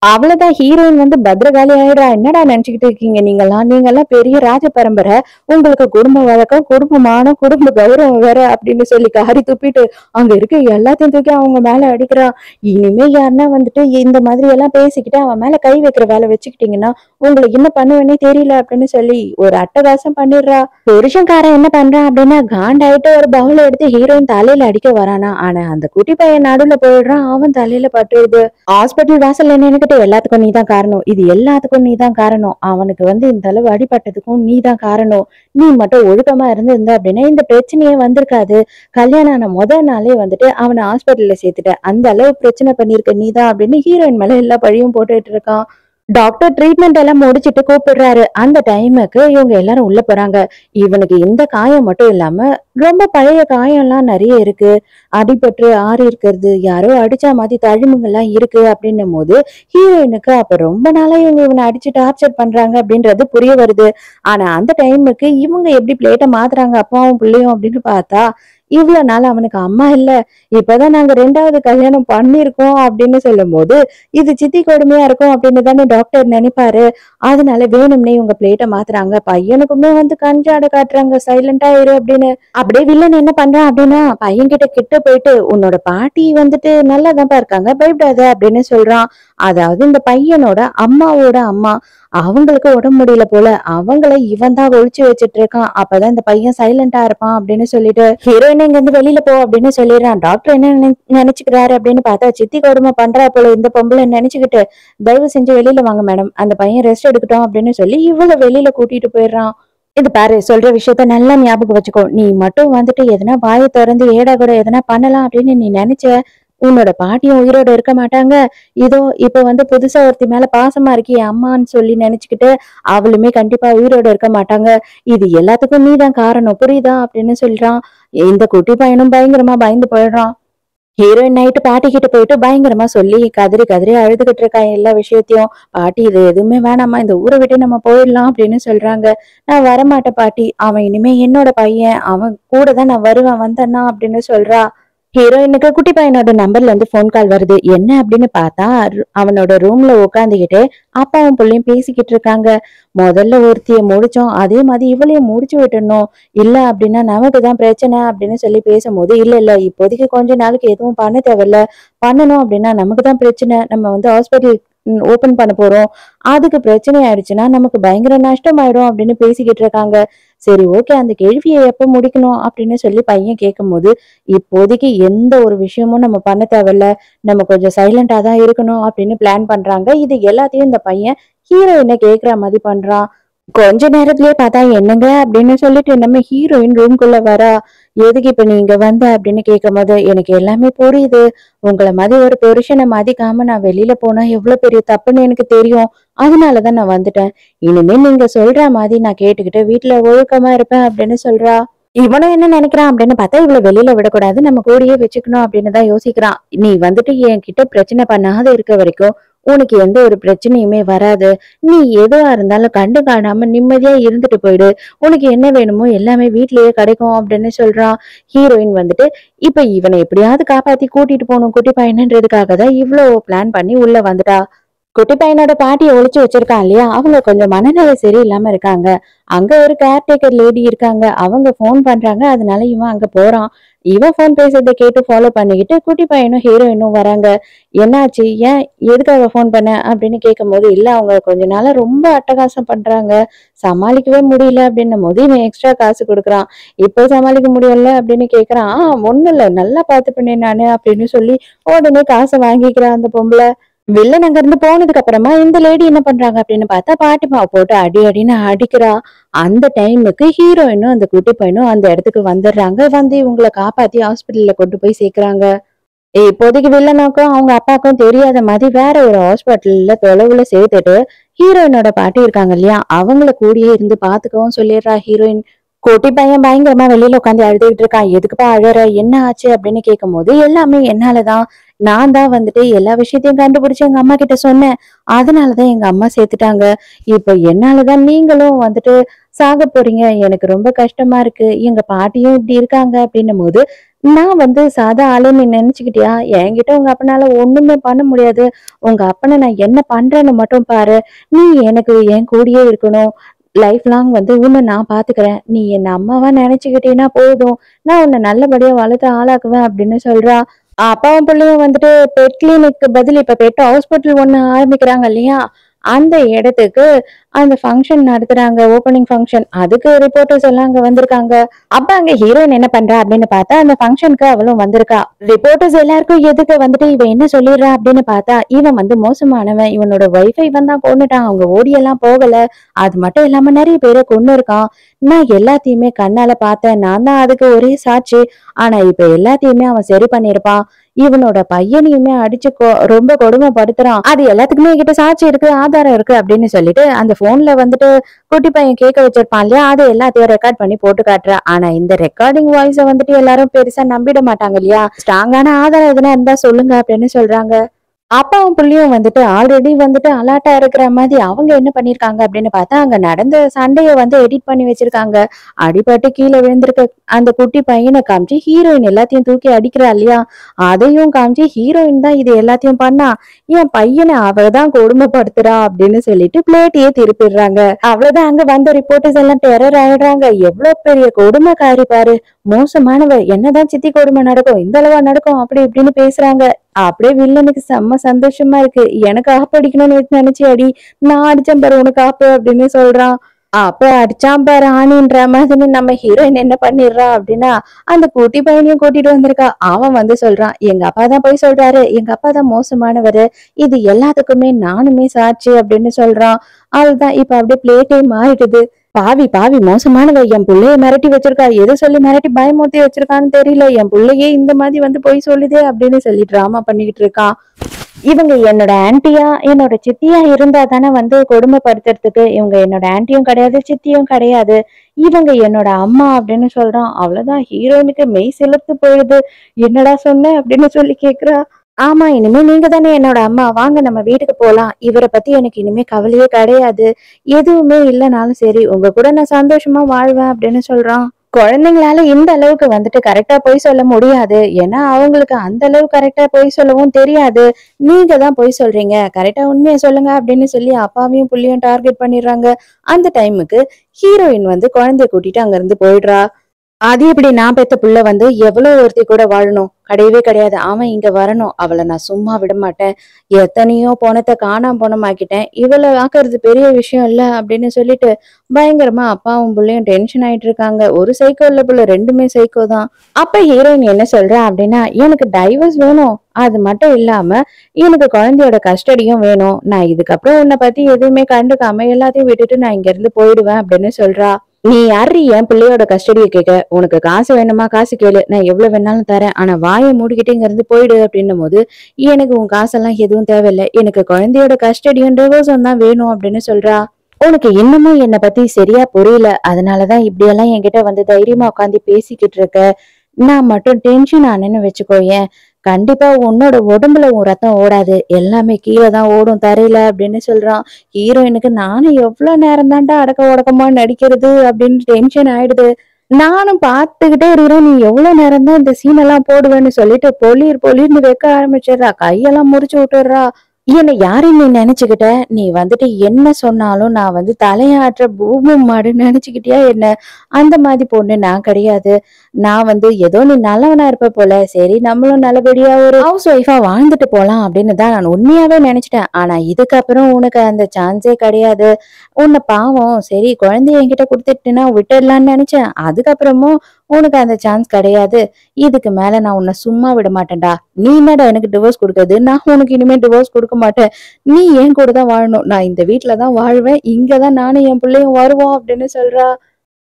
அவ்வளவுதான் ஹீரோயின் வந்து பத்திரகாளி ஆயிடுறா. என்னடா நினைச்சுக்கிட்டு இருக்கீங்க நீங்கலாம்? நீங்கலாம் பெரிய ராஜ பரம்பரை. உங்களுக்கு குடும்ப வழக்கம், குடும்ப மானம், குடும்ப கௌரவம் வேற அப்படின்னு சொல்லி காரி துப்பிட்டு அங்க இருக்க எல்லாத்தையும் தூக்கி அவங்க மேல அடிக்கிறா. இனிமே யாருன்னா வந்துட்டு இந்த மாதிரி எல்லாம் பேசிக்கிட்டு அவன் மேல கை வைக்கிற வேலை வச்சுக்கிட்டீங்கன்னா, உங்களுக்கு என்ன பண்ணுவேன்னே தெரியல அப்படின்னு சொல்லி ஒரு அட்டகாசம் பண்ணிடுறா. புருஷன்காரன் என்ன பண்றான் அப்படின்னா, காண்டாயிட்டு ஒரு பவுல எடுத்து ஹீரோயின் தலையில அடிக்க வரானா. ஆனா அந்த குட்டி பையன் நடுவுல போயிடுறான். அவன் தலையில பட்டுடுது. ஹாஸ்பிட்டல் வாசல்ல நின்னுகிட்டு எல்லாத்துக்கும் நீதான் காரணம். இது எல்லாத்துக்கும் நீதான் காரணம். அவனுக்கு வந்து இந்த அளவு அடிபட்டதுக்கும் நீதான் காரணம். நீ மட்டும் ஒழுக்கமா இருந்திருந்த அப்படின்னா இந்த பிரச்சனையே வந்திருக்காது. கல்யாணம் ஆன நாளே வந்துட்டு அவன ஹாஸ்பிட்டல்ல சேர்த்துட்ட. அந்த அளவு பிரச்சனை பண்ணிருக்க நீதான் அப்படின்னு ஹீரோயின் மேல எல்லா பழியும் போட்டுட்டு இருக்கான். டாக்டர் ட்ரீட்மெண்ட் எல்லாம் முடிச்சிட்டு கூப்பிடுறாரு. அந்த டைமுக்கு இவங்க எல்லாரும் உள்ள போறாங்க. இவனுக்கு இந்த காயம் மட்டும் இல்லாம, ரொம்ப பழைய காயம்லாம் நெறைய இருக்கு. அடிபட்டு ஆறி இருக்கிறது, யாரோ அடிச்ச மாதிரி தழும்புகள்லாம் இருக்கு அப்படின்னும்போது, ஹீரோயினுக்கு அப்ப ரொம்ப நாளா இவங்க இவன அடிச்சு டார்ச்சர் பண்றாங்க அப்படின்றது புரிய வருது. ஆனா அந்த டைமுக்கு இவங்க எப்படி பிளேட்ட மாத்துறாங்க அப்பாவும் புள்ளையும் அப்படின்னு பார்த்தா, இவ்ளோ நாள் அவனுக்கு அம்மா இல்ல. இப்பதான் நாங்க 2வது கல்யாணம் பண்ணியிருக்கோம் அப்படின்னு சொல்லும்போது, இது சித்தி கொடுமையா இருக்கும் அப்படின்னு தானே டாக்டர் நினைப்பாரு. அதனால வேணும்னே இவங்க பிளேட்ட மாத்துறாங்க. பையனுக்குமே வந்து கஞ்சாட காட்டுறாங்க. சைலண்டா இரு அப்படின்னு. அப்படியே வில்லன் என்ன பண்றான் அப்படின்னா, பையன்கிட்ட கிட்ட போயிட்டு, "உன்னோட பாட்டி வந்துட்டு நல்லாதான்ப்பா இருக்காங்க. பயப்படாத" அப்படின்னு சொல்றான். அதாவது இந்த பையனோட அம்மாவோட அம்மா. அவங்களுக்கு உடம்பு முடியல போல. அவங்கள இவன் தான் ஒளிச்சு வச்சுட்டு இருக்கான். அப்பதான் இந்த பையன் சைலண்டா இருப்பான் அப்படின்னு சொல்லிட்டு, ஹீரோயின் இங்க இருந்து வெளியில போ அப்படின்னு சொல்லிடுறான். டாக்டர் என்ன நினைச்சுக்கிறாரு அப்படின்னு பார்த்தா, சித்தி கொடுமை பண்றா போல இந்த பொம்பளை நினைச்சுக்கிட்டு, "தயவு செஞ்சு வெளியில வாங்க மேடம். அந்த பையன் ரெஸ்ட் எடுக்கட்டும்" அப்படின்னு சொல்லி இவள வெளியில கூட்டிட்டு போயிடுறான். "இது பாரு, சொல்ற விஷயத்த நல்லா ஞாபகம் வச்சுக்கோ. நீ மட்டும் வந்துட்டு எதனா வாய திறந்து ஏடா கூட எதனா பண்ணலாம் அப்படின்னு நீ நினைச்ச, உன்னோட பாட்டியும் உயிரோட இருக்க மாட்டாங்க. இதோ இப்ப வந்து புதுசா ஒருத்தி மேல பாசமா இருக்கியே அம்மான்னு சொல்லி நினைச்சுக்கிட்டு, அவளுமே கண்டிப்பா உயிரோட இருக்க மாட்டாங்க. இது எல்லாத்துக்கும் நீதான் காரணம். புரியுதா?" அப்படின்னு சொல்றான். இந்த குட்டி பையனும் பயங்கரமா பயந்து போயிடுறான். ஹீரோயின் நைட்டு பாட்டி கிட்ட போயிட்டு பயங்கரமா சொல்லி கதறி கதறி அழுதுகிட்டு இருக்கா எல்லா விஷயத்தையும். "பாட்டி இது எதுவுமே வேணாம்மா. இந்த ஊரை விட்டு நம்ம போயிடலாம்" அப்படின்னு சொல்றாங்க. "நான் வரமாட்டேன் பாட்டி. அவன் இனிமே என்னோட பையன். அவன் கூட தான் நான் வருவேன். வந்தேன்னா" அப்படின்னு சொல்றா. ஹீரோயினுக்கு குட்டி பையனோட நம்பர்ல இருந்து போன் கால் வருது. என்ன அப்படின்னு பார்த்தா அவனோட ரூம்ல உட்காந்துக்கிட்டு அப்பாவும் புள்ளையும் பேசிக்கிட்டு இருக்காங்க. முதல்ல ஒருத்திய முடிச்சோம், அதே மாதிரி இவளையும் முடிச்சு விட்டுடணும், இல்ல அப்படின்னா நமக்கு தான் பிரச்சனை அப்படின்னு சொல்லி பேசும்போது, இல்ல இல்ல இப்போதைக்கு கொஞ்ச நாளுக்கு எதுவும் பண்ண தேவையில்ல, பண்ணணும் அப்படின்னா நமக்கு தான் பிரச்சனை, நம்ம வந்து ஹாஸ்பிட்டல் ஓபன் பண்ண போறோம், அதுக்கு பிரச்சனை ஆயிடுச்சுன்னா நமக்கு பயங்கர நஷ்டம் ஆயிடும் அப்படின்னு பேசிக்கிட்டு இருக்காங்க. சரி ஓகே, அந்த கேள்வியை எப்ப முடிக்கணும் அப்படின்னு சொல்லி பையன் கேட்கும்போது, இப்போதைக்கு எந்த ஒரு விஷயமும் நம்ம பண்ண தேவையில்ல, நம்ம கொஞ்சம் சைலண்டா தான் இருக்கணும் அப்படின்னு பிளான் பண்றாங்க. இது எல்லாத்தையும் இந்த பையன் ஹீரோயினை கேக்குற மாதிரி பண்றான். கொஞ்ச நேரத்திலேயே பார்த்தா என்னங்க அப்படின்னு சொல்லிட்டு நம்ம ஹீரோயின் ரூம்குள்ள வரா. எதுக்கு இப்ப நீங்க வந்த அப்படின்னு கேட்கும்போது, எனக்கு எல்லாமே புரியுது, உங்களை மாதிரி ஒரு புருஷனை மதிக்காம நான் வெளியில போனா எவ்வளவு பெரிய தப்புன்னு எனக்கு தெரியும், அதனாலதான் நான் வந்துட்டேன். இனிமே நீங்க சொல்ற மாதிரி நான் கேட்டுக்கிட்டு வீட்டுல ஒழுக்கமா இருப்பேன் அப்படின்னு சொல்றா. இவனும் என்ன நினைக்கிறான் அப்படின்னு பார்த்தா, இவள வெளியில விடக்கூடாது, நம்ம கூடயே வச்சுக்கணும் அப்படின்னு தான் யோசிக்கிறான். நீ வந்துட்டு என்கிட்ட பிரச்சனை பண்ணாத இருக்க வரைக்கும் உனக்கு எந்த ஒரு பிரச்சனையுமே வராது, நீ எதுவா இருந்தாலும் கண்டு காணாம நிம்மதியா இருந்துட்டு போயிடு, உனக்கு என்ன வேணுமோ எல்லாமே வீட்லயே கிடைக்கும் அப்படின்னு சொல்றான். ஹீரோயின் வந்துட்டு இப்ப இவனை எப்படியாவது காப்பாத்தி கூட்டிட்டு போகணும் குட்டி பையனன்றதுக்காக தான் இவ்வளோ பிளான் பண்ணி உள்ள வந்துட்டா. குட்டி பையனோட பாட்டியை ஒளிச்சு வச்சிருக்கான் இல்லையா, அவங்க கொஞ்சம் மனநிலை சரியில்லாம இருக்காங்க. அங்க ஒரு கேர்டேக்கர் லேடி இருக்காங்க, அவங்க போன் பண்றாங்க, அதனால இவன் அங்க போறான். இவன் போன் பேசுறதை கேட்டு ஃபாலோ பண்ணிக்கிட்டு குட்டி பையனும் ஹீரோயினும் வராங்க. என்னாச்சு, ஏன் எதுக்காக போன் பண்ண அப்படின்னு கேட்கும் போது, இல்ல அவங்க கொஞ்ச நாளா ரொம்ப அட்டகாசம் பண்றாங்க, சமாளிக்கவே முடியல அப்படின்னும் போது இவன் எக்ஸ்ட்ரா காசு கொடுக்குறான். இப்போ சமாளிக்க முடியல அப்படின்னு கேக்குறான். ஒண்ணும் இல்ல, நல்லா பார்த்து பண்ணேன் நானு அப்படின்னு சொல்லி உடனே காசை வாங்கிக்கிறான் அந்த பொம்பளை. வில்லன் அங்க இருந்து போனதுக்கு அப்புறமா இந்த லேடி என்ன பண்றாங்க அப்படின்னு பார்த்தா, பாட்டிமாவை போட்டு அடி அடின்னு அடிக்கிறா. அந்த டைமுக்கு ஹீரோயினும் அந்த குட்டி பையனும் அந்த இடத்துக்கு வந்துடுறாங்க. வந்து இவங்களை காப்பாத்தி ஹாஸ்பிட்டல்ல கொண்டு போய் சேர்க்கறாங்க. இப்போதைக்கு வில்லனுக்கும் அவங்க அப்பாவுக்கும் தெரியாத மாதிரி வேற ஒரு ஹாஸ்பிட்டல்ல தொலைவுல சேர்த்துட்டு ஹீரோயினோட பாட்டி இருக்காங்க இல்லையா, அவங்கள கூடயே இருந்து பாத்துக்கவும் சொல்லிடுறா ஹீரோயின். குட்டி பையன் பயங்கரமா வெளியில உட்காந்து அழுதுகிட்டு இருக்கான். எதுக்குப்பா அழற, என்ன ஆச்சு அப்படின்னு கேட்கும் போது, எல்லாமே என்னாலதான், நான் தான் வந்துட்டு எல்லா விஷயத்தையும் கண்டுபிடிச்சு எங்க அம்மா கிட்ட சொன்னேன், அதனாலதான் எங்க அம்மா சேர்த்துட்டாங்க, இப்ப என்னாலதான் நீங்களும் வந்துட்டு சாக போறீங்க, எனக்கு ரொம்ப கஷ்டமா இருக்கு, எங்க பாட்டியும் இப்படி இருக்காங்க அப்படின்னும் போது, நான் வந்து சாதா ஆளு நீ நினைச்சுக்கிட்டியா, என்கிட்ட உங்க அப்பனால ஒண்ணுமே பண்ண முடியாது, உங்க அப்பனை நான் என்ன பண்றேன்னு மட்டும் பாரு, நீ எனக்கு என் கூடயே இருக்கணும், லைஃப் லாங் வந்து உன்னை நான் பாத்துக்கிறேன், நீ என்ன அம்மாவா நினைச்சுக்கிட்டீன்னா போதும், நான் உன்னை நல்லபடியா வளர்த்து ஆளாக்குவேன் அப்படின்னு சொல்றா. அப்பாவும் பிள்ளையும் வந்துட்டு பெட் கிளினிக்கு பதில் இப்ப பெட் ஹாஸ்பிட்டல் ஒண்ணு ஆரம்பிக்கிறாங்க இல்லையா, அந்த இடத்துக்கு அந்த ஃபங்க்ஷன் நடத்துறாங்க, ஓப்பனிங் ஃபங்க்ஷன், அதுக்கு ரிப்போர்ட்டர்ஸ் எல்லாம் அங்க வந்திருக்காங்க. அப்ப அங்க ஹீரோயின் என்ன பண்றா அப்படின்னு பார்த்தா, அந்த ஃபங்க்ஷனுக்கு அவளும் வந்திருக்கா. ரிப்போர்ட்டர்ஸ் எல்லாருக்கும் எதுக்கு வந்துட்டு இவன் என்ன சொல்லிடுறா அப்படின்னு பார்த்தா, இவன் வந்து மோசமானவன், இவனோட ஒய்ஃபை இவன் தான் கொன்னுட்டான், அவங்க ஓடியெல்லாம் போகல, அது மட்டும் இல்லாம நிறைய பேரை கொன்னு இருக்கான், நான் எல்லாத்தையுமே கண்ணால பார்த்தேன், நான் தான் அதுக்கு ஒரே சாட்சி, ஆனா இப்ப எல்லாத்தையுமே அவன் சரி பண்ணிருப்பான், இவனோட பையனையுமே அடிச்சு ரொம்ப கொடுமைப்படுத்துறான், அது எல்லாத்துக்குமே என்கிட்ட சாட்சி இருக்கு, ஆதாரம் இருக்கு அப்படின்னு சொல்லிட்டு அந்த போன்ல வந்துட்டு குட்டி பையன் கேட்க வச்சிருப்பான் இல்லையா, அது எல்லாத்தையும் ரெக்கார்ட் பண்ணி போட்டு காட்டுறா. ஆனா இந்த ரெக்கார்டிங் வாய்ஸ வந்துட்டு எல்லாரும் பெருசா நம்பிட மாட்டாங்க இல்லையா, ஸ்ட்ராங்கான ஆதாரம் எதுனா இருந்தா சொல்லுங்க அப்படின்னு சொல்றாங்க. அப்பாவும் புள்ளியும் வந்துட்டு ஆல்ரெடி வந்துட்டு அலாட்டா இருக்கிற மாதிரி அவங்க என்ன பண்ணிருக்காங்க அப்படின்னு பார்த்தா, அங்க நடந்த சண்டைய வந்து எடிட் பண்ணி வச்சிருக்காங்க. அடிபட்டு கீழே விழுந்திருக்க அந்த குட்டி பையனை காமிச்சு ஹீரோயின் எல்லாத்தையும் தூக்கி அடிக்கிறா இல்லையா, அதையும் காமிச்சு ஹீரோயின் தான் இது எல்லாத்தையும் பண்ணா, என் பையனை அவதான் கொடுமைப்படுத்துறா அப்படின்னு சொல்லிட்டு பிளேட்டையே திருப்பிடுறாங்க. அவ்வளவுதான், அங்க வந்த ரிப்போர்ட்டர்ஸ் எல்லாம் டெரர் ஆயிடுறாங்க. எவ்வளவு பெரிய கொடுமைக்காரி பாரு, மோசமானவ, என்னதான் சித்தி கொடுமை நடக்கும், இந்த அளவா நடக்கும் அப்படி இப்படின்னு பேசுறாங்க. அப்படியே வில்லனுக்கு செம்ம சந்தோஷமா இருக்கு, எனக்கு ஆப்படிக்கணும்னு நினைச்சு அடி, நான் அடிச்சேன் பாரு உனக்கு ஆப்பு அப்படின்னு சொல்றான். அப்ப அடிச்சான் பாரு ஆணின்ற மாதிரி நம்ம ஹீரோயின் என்ன பண்ணிடுறா அப்படின்னா, அந்த குட்டி பையனையும் கூட்டிட்டு வந்திருக்கா. அவன் வந்து சொல்றான், எங்க அப்பா தான் போய் சொல்றாரு, எங்க அப்பா தான் மோசமானவரு, இது எல்லாத்துக்குமே நானுமே சாட்சி அப்படின்னு சொல்றான். அதுதான் இப்ப அப்படியே பிளேட்டே மாறிடுது. பாவி பாவி மோசமானவ, என் புள்ளைய மிரட்டி வச்சிருக்கா, எது சொல்லி மிரட்டி பயமுறுத்தி வச்சிருக்கான்னு தெரியல, என் புள்ளையே இந்த மாதிரி வந்து போய் சொல்லுதே அப்படின்னு சொல்லி டிராமா பண்ணிக்கிட்டு இருக்கான். இவங்க என்னோட ஆன்ட்டியா என்னோட சித்தியா இருந்தா தானே வந்து கொடுமைப்படுத்துறதுக்கு, இவங்க என்னோட ஆன்ட்டியும் கிடையாது சித்தியும் கிடையாது, இவங்க என்னோட அம்மா அப்படின்னு சொல்றான். அவ்வளவுதான், ஹீரோயினுக்கு மெய் சிலிர்த்து போயிடுது. என்னடா சொன்ன அப்படின்னு சொல்லி கேக்குறா. ஆமா, இனிமே நீங்க தானே என்னோட அம்மா, வாங்க நம்ம வீட்டுக்கு போலாம், இவரை பத்தி எனக்கு இனிமே கவலையே கிடையாது, எதுவுமே இல்லைனாலும் சரி உங்க கூட நான் சந்தோஷமா வாழ்வேன் அப்படின்னு சொல்றான். குழந்தைங்களால இந்த அளவுக்கு வந்துட்டு கரெக்டா பொய் சொல்ல முடியாது. ஏன்னா அவங்களுக்கு அந்த அளவு கரெக்டா பொய் சொல்லவும் தெரியாது. நீங்க தான் பொய் சொல்றீங்க, கரெக்டா உண்மையை சொல்லுங்க அப்படின்னு சொல்லி அப்பாவையும் புள்ளையும் டார்கெட் பண்ணிடுறாங்க. அந்த டைமுக்கு ஹீரோயின் வந்து குழந்தைய கூட்டிட்டு அங்க இருந்து போயிடுறா. அது எப்படி நான் பெத்த புள்ள வந்து எவ்வளவு ஒருத்தி கூட வாழணும்? கிடையவே கிடையாது. அவன் இங்க வரணும். அவளை நான் சும்மா விட மாட்டேன். எத்தனையோ பணத்தை காணாம பணமாக்கிட்டேன். இவளை ஆக்குறது பெரிய விஷயம் இல்ல அப்படின்னு சொல்லிட்டு பயங்கரமா அப்பாவும் புள்ளையும் டென்ஷன் ஆயிட்டு இருக்காங்க. ஒரு சைக்கோ இல்ல புள்ள, ரெண்டுமே சைக்கோ தான். அப்ப ஹீரோயின் என்ன சொல்றா அப்படின்னா, எனக்கு டைவர்ஸ் வேணும். அது மட்டும் இல்லாம எனக்கு குழந்தையோட கஸ்டடியும் வேணும். நான் இதுக்கப்புறம் உன்னை பத்தி எதுவுமே கண்டுக்காம எல்லாத்தையும் விட்டுட்டு நான் இங்க இருந்து போயிடுவேன் அப்படின்னு சொல்றா. நீ யாரு என் பிள்ளையோட கஸ்டடியை கேட்க? உனக்கு காசு வேணுமா? காசு கேளு, நான் எவ்வளவு வேணாலும் தரேன். ஆனா வாயை மூடிக்கிட்டு இங்க இருந்து போயிடு அப்படின்னும் போது, எனக்கு உன் காசெல்லாம் எதுவும் தேவையில்லை, எனக்கு குழந்தையோட கஸ்டடியும் டிவோர்ஸும் தான் வேணும் அப்படின்னு சொல்றா. உனக்கு இன்னமும் என்னை பத்தி சரியா புரியல, அதனாலதான் இப்படியெல்லாம் என்கிட்ட வந்து தைரியமா உட்காந்து பேசிக்கிட்டு இருக்க. நான் மட்டும் டென்ஷன் ஆனேன்னு வச்சுக்கோயேன், கண்டிப்பா உன்னோட உடம்புல உன் ரத்தம் ஓடாது, எல்லாமே கீழே தான் ஓடும் தரையில அப்படின்னு சொல்றான். ஹீரோயினுக்கு நானும் எவ்வளவு நேரம் தான்டா அடக்க உடக்கமா நடிக்கிறது அப்படின்னு டென்ஷன் ஆயிடுது. நானும் பார்த்துக்கிட்டே இருக்கிறேன், நீ எவ்வளவு நேரம் தான் இந்த சீன் எல்லாம் போடுவேன்னு சொல்லிட்டு பொலிர் பொலிர்னு வைக்க ஆரம்பிச்சிடுறா. கையெல்லாம் முறிச்சு விட்டுடுறா. என்னை யாரையும் நீ நினைச்சுக்கிட்ட? நீ வந்துட்டு என்ன சொன்னாலும் நான் வந்து தலையாற்ற பூமி மாடு நினைச்சுக்கிட்டியா என்ன? அந்த மாதிரி பொண்ணு நான் கிடையாது. நான் வந்து ஏதோ நீ நல்லவனா இருப்ப போல, சரி நம்மளும் நல்லபடியா ஒரு ஹவுஸ் ஒய்ஃபா வாழ்ந்துட்டு போலாம் அப்படின்னு தான் நான் உண்மையாவே நினைச்சிட்டேன். ஆனா இதுக்கப்புறம் உனக்கு அந்த சான்ஸே கிடையாது. உன்னை பாவம் சரி குழந்தைய என்கிட்ட கொடுத்துட்டுனா விட்டுடலான்னு நினைச்சேன். அதுக்கப்புறமும் உனக்கு அந்த சான்ஸ் கிடையாது. இதுக்கு மேல நான் உன்னை சும்மா விட மாட்டேன்டா. நீ என்னடா எனக்கு டிவோர்ஸ் கொடுக்குறது? நான் உனக்கு இனிமே டிவோர்ஸ் கொடுக்க மாட்டேன். நீ என் கூட தான் வாழணும். நான் இந்த வீட்டுலதான் வாழ்வேன். இங்கதான் நானும் என் பிள்ளையும் வருவோம் அப்படின்னு சொல்றா.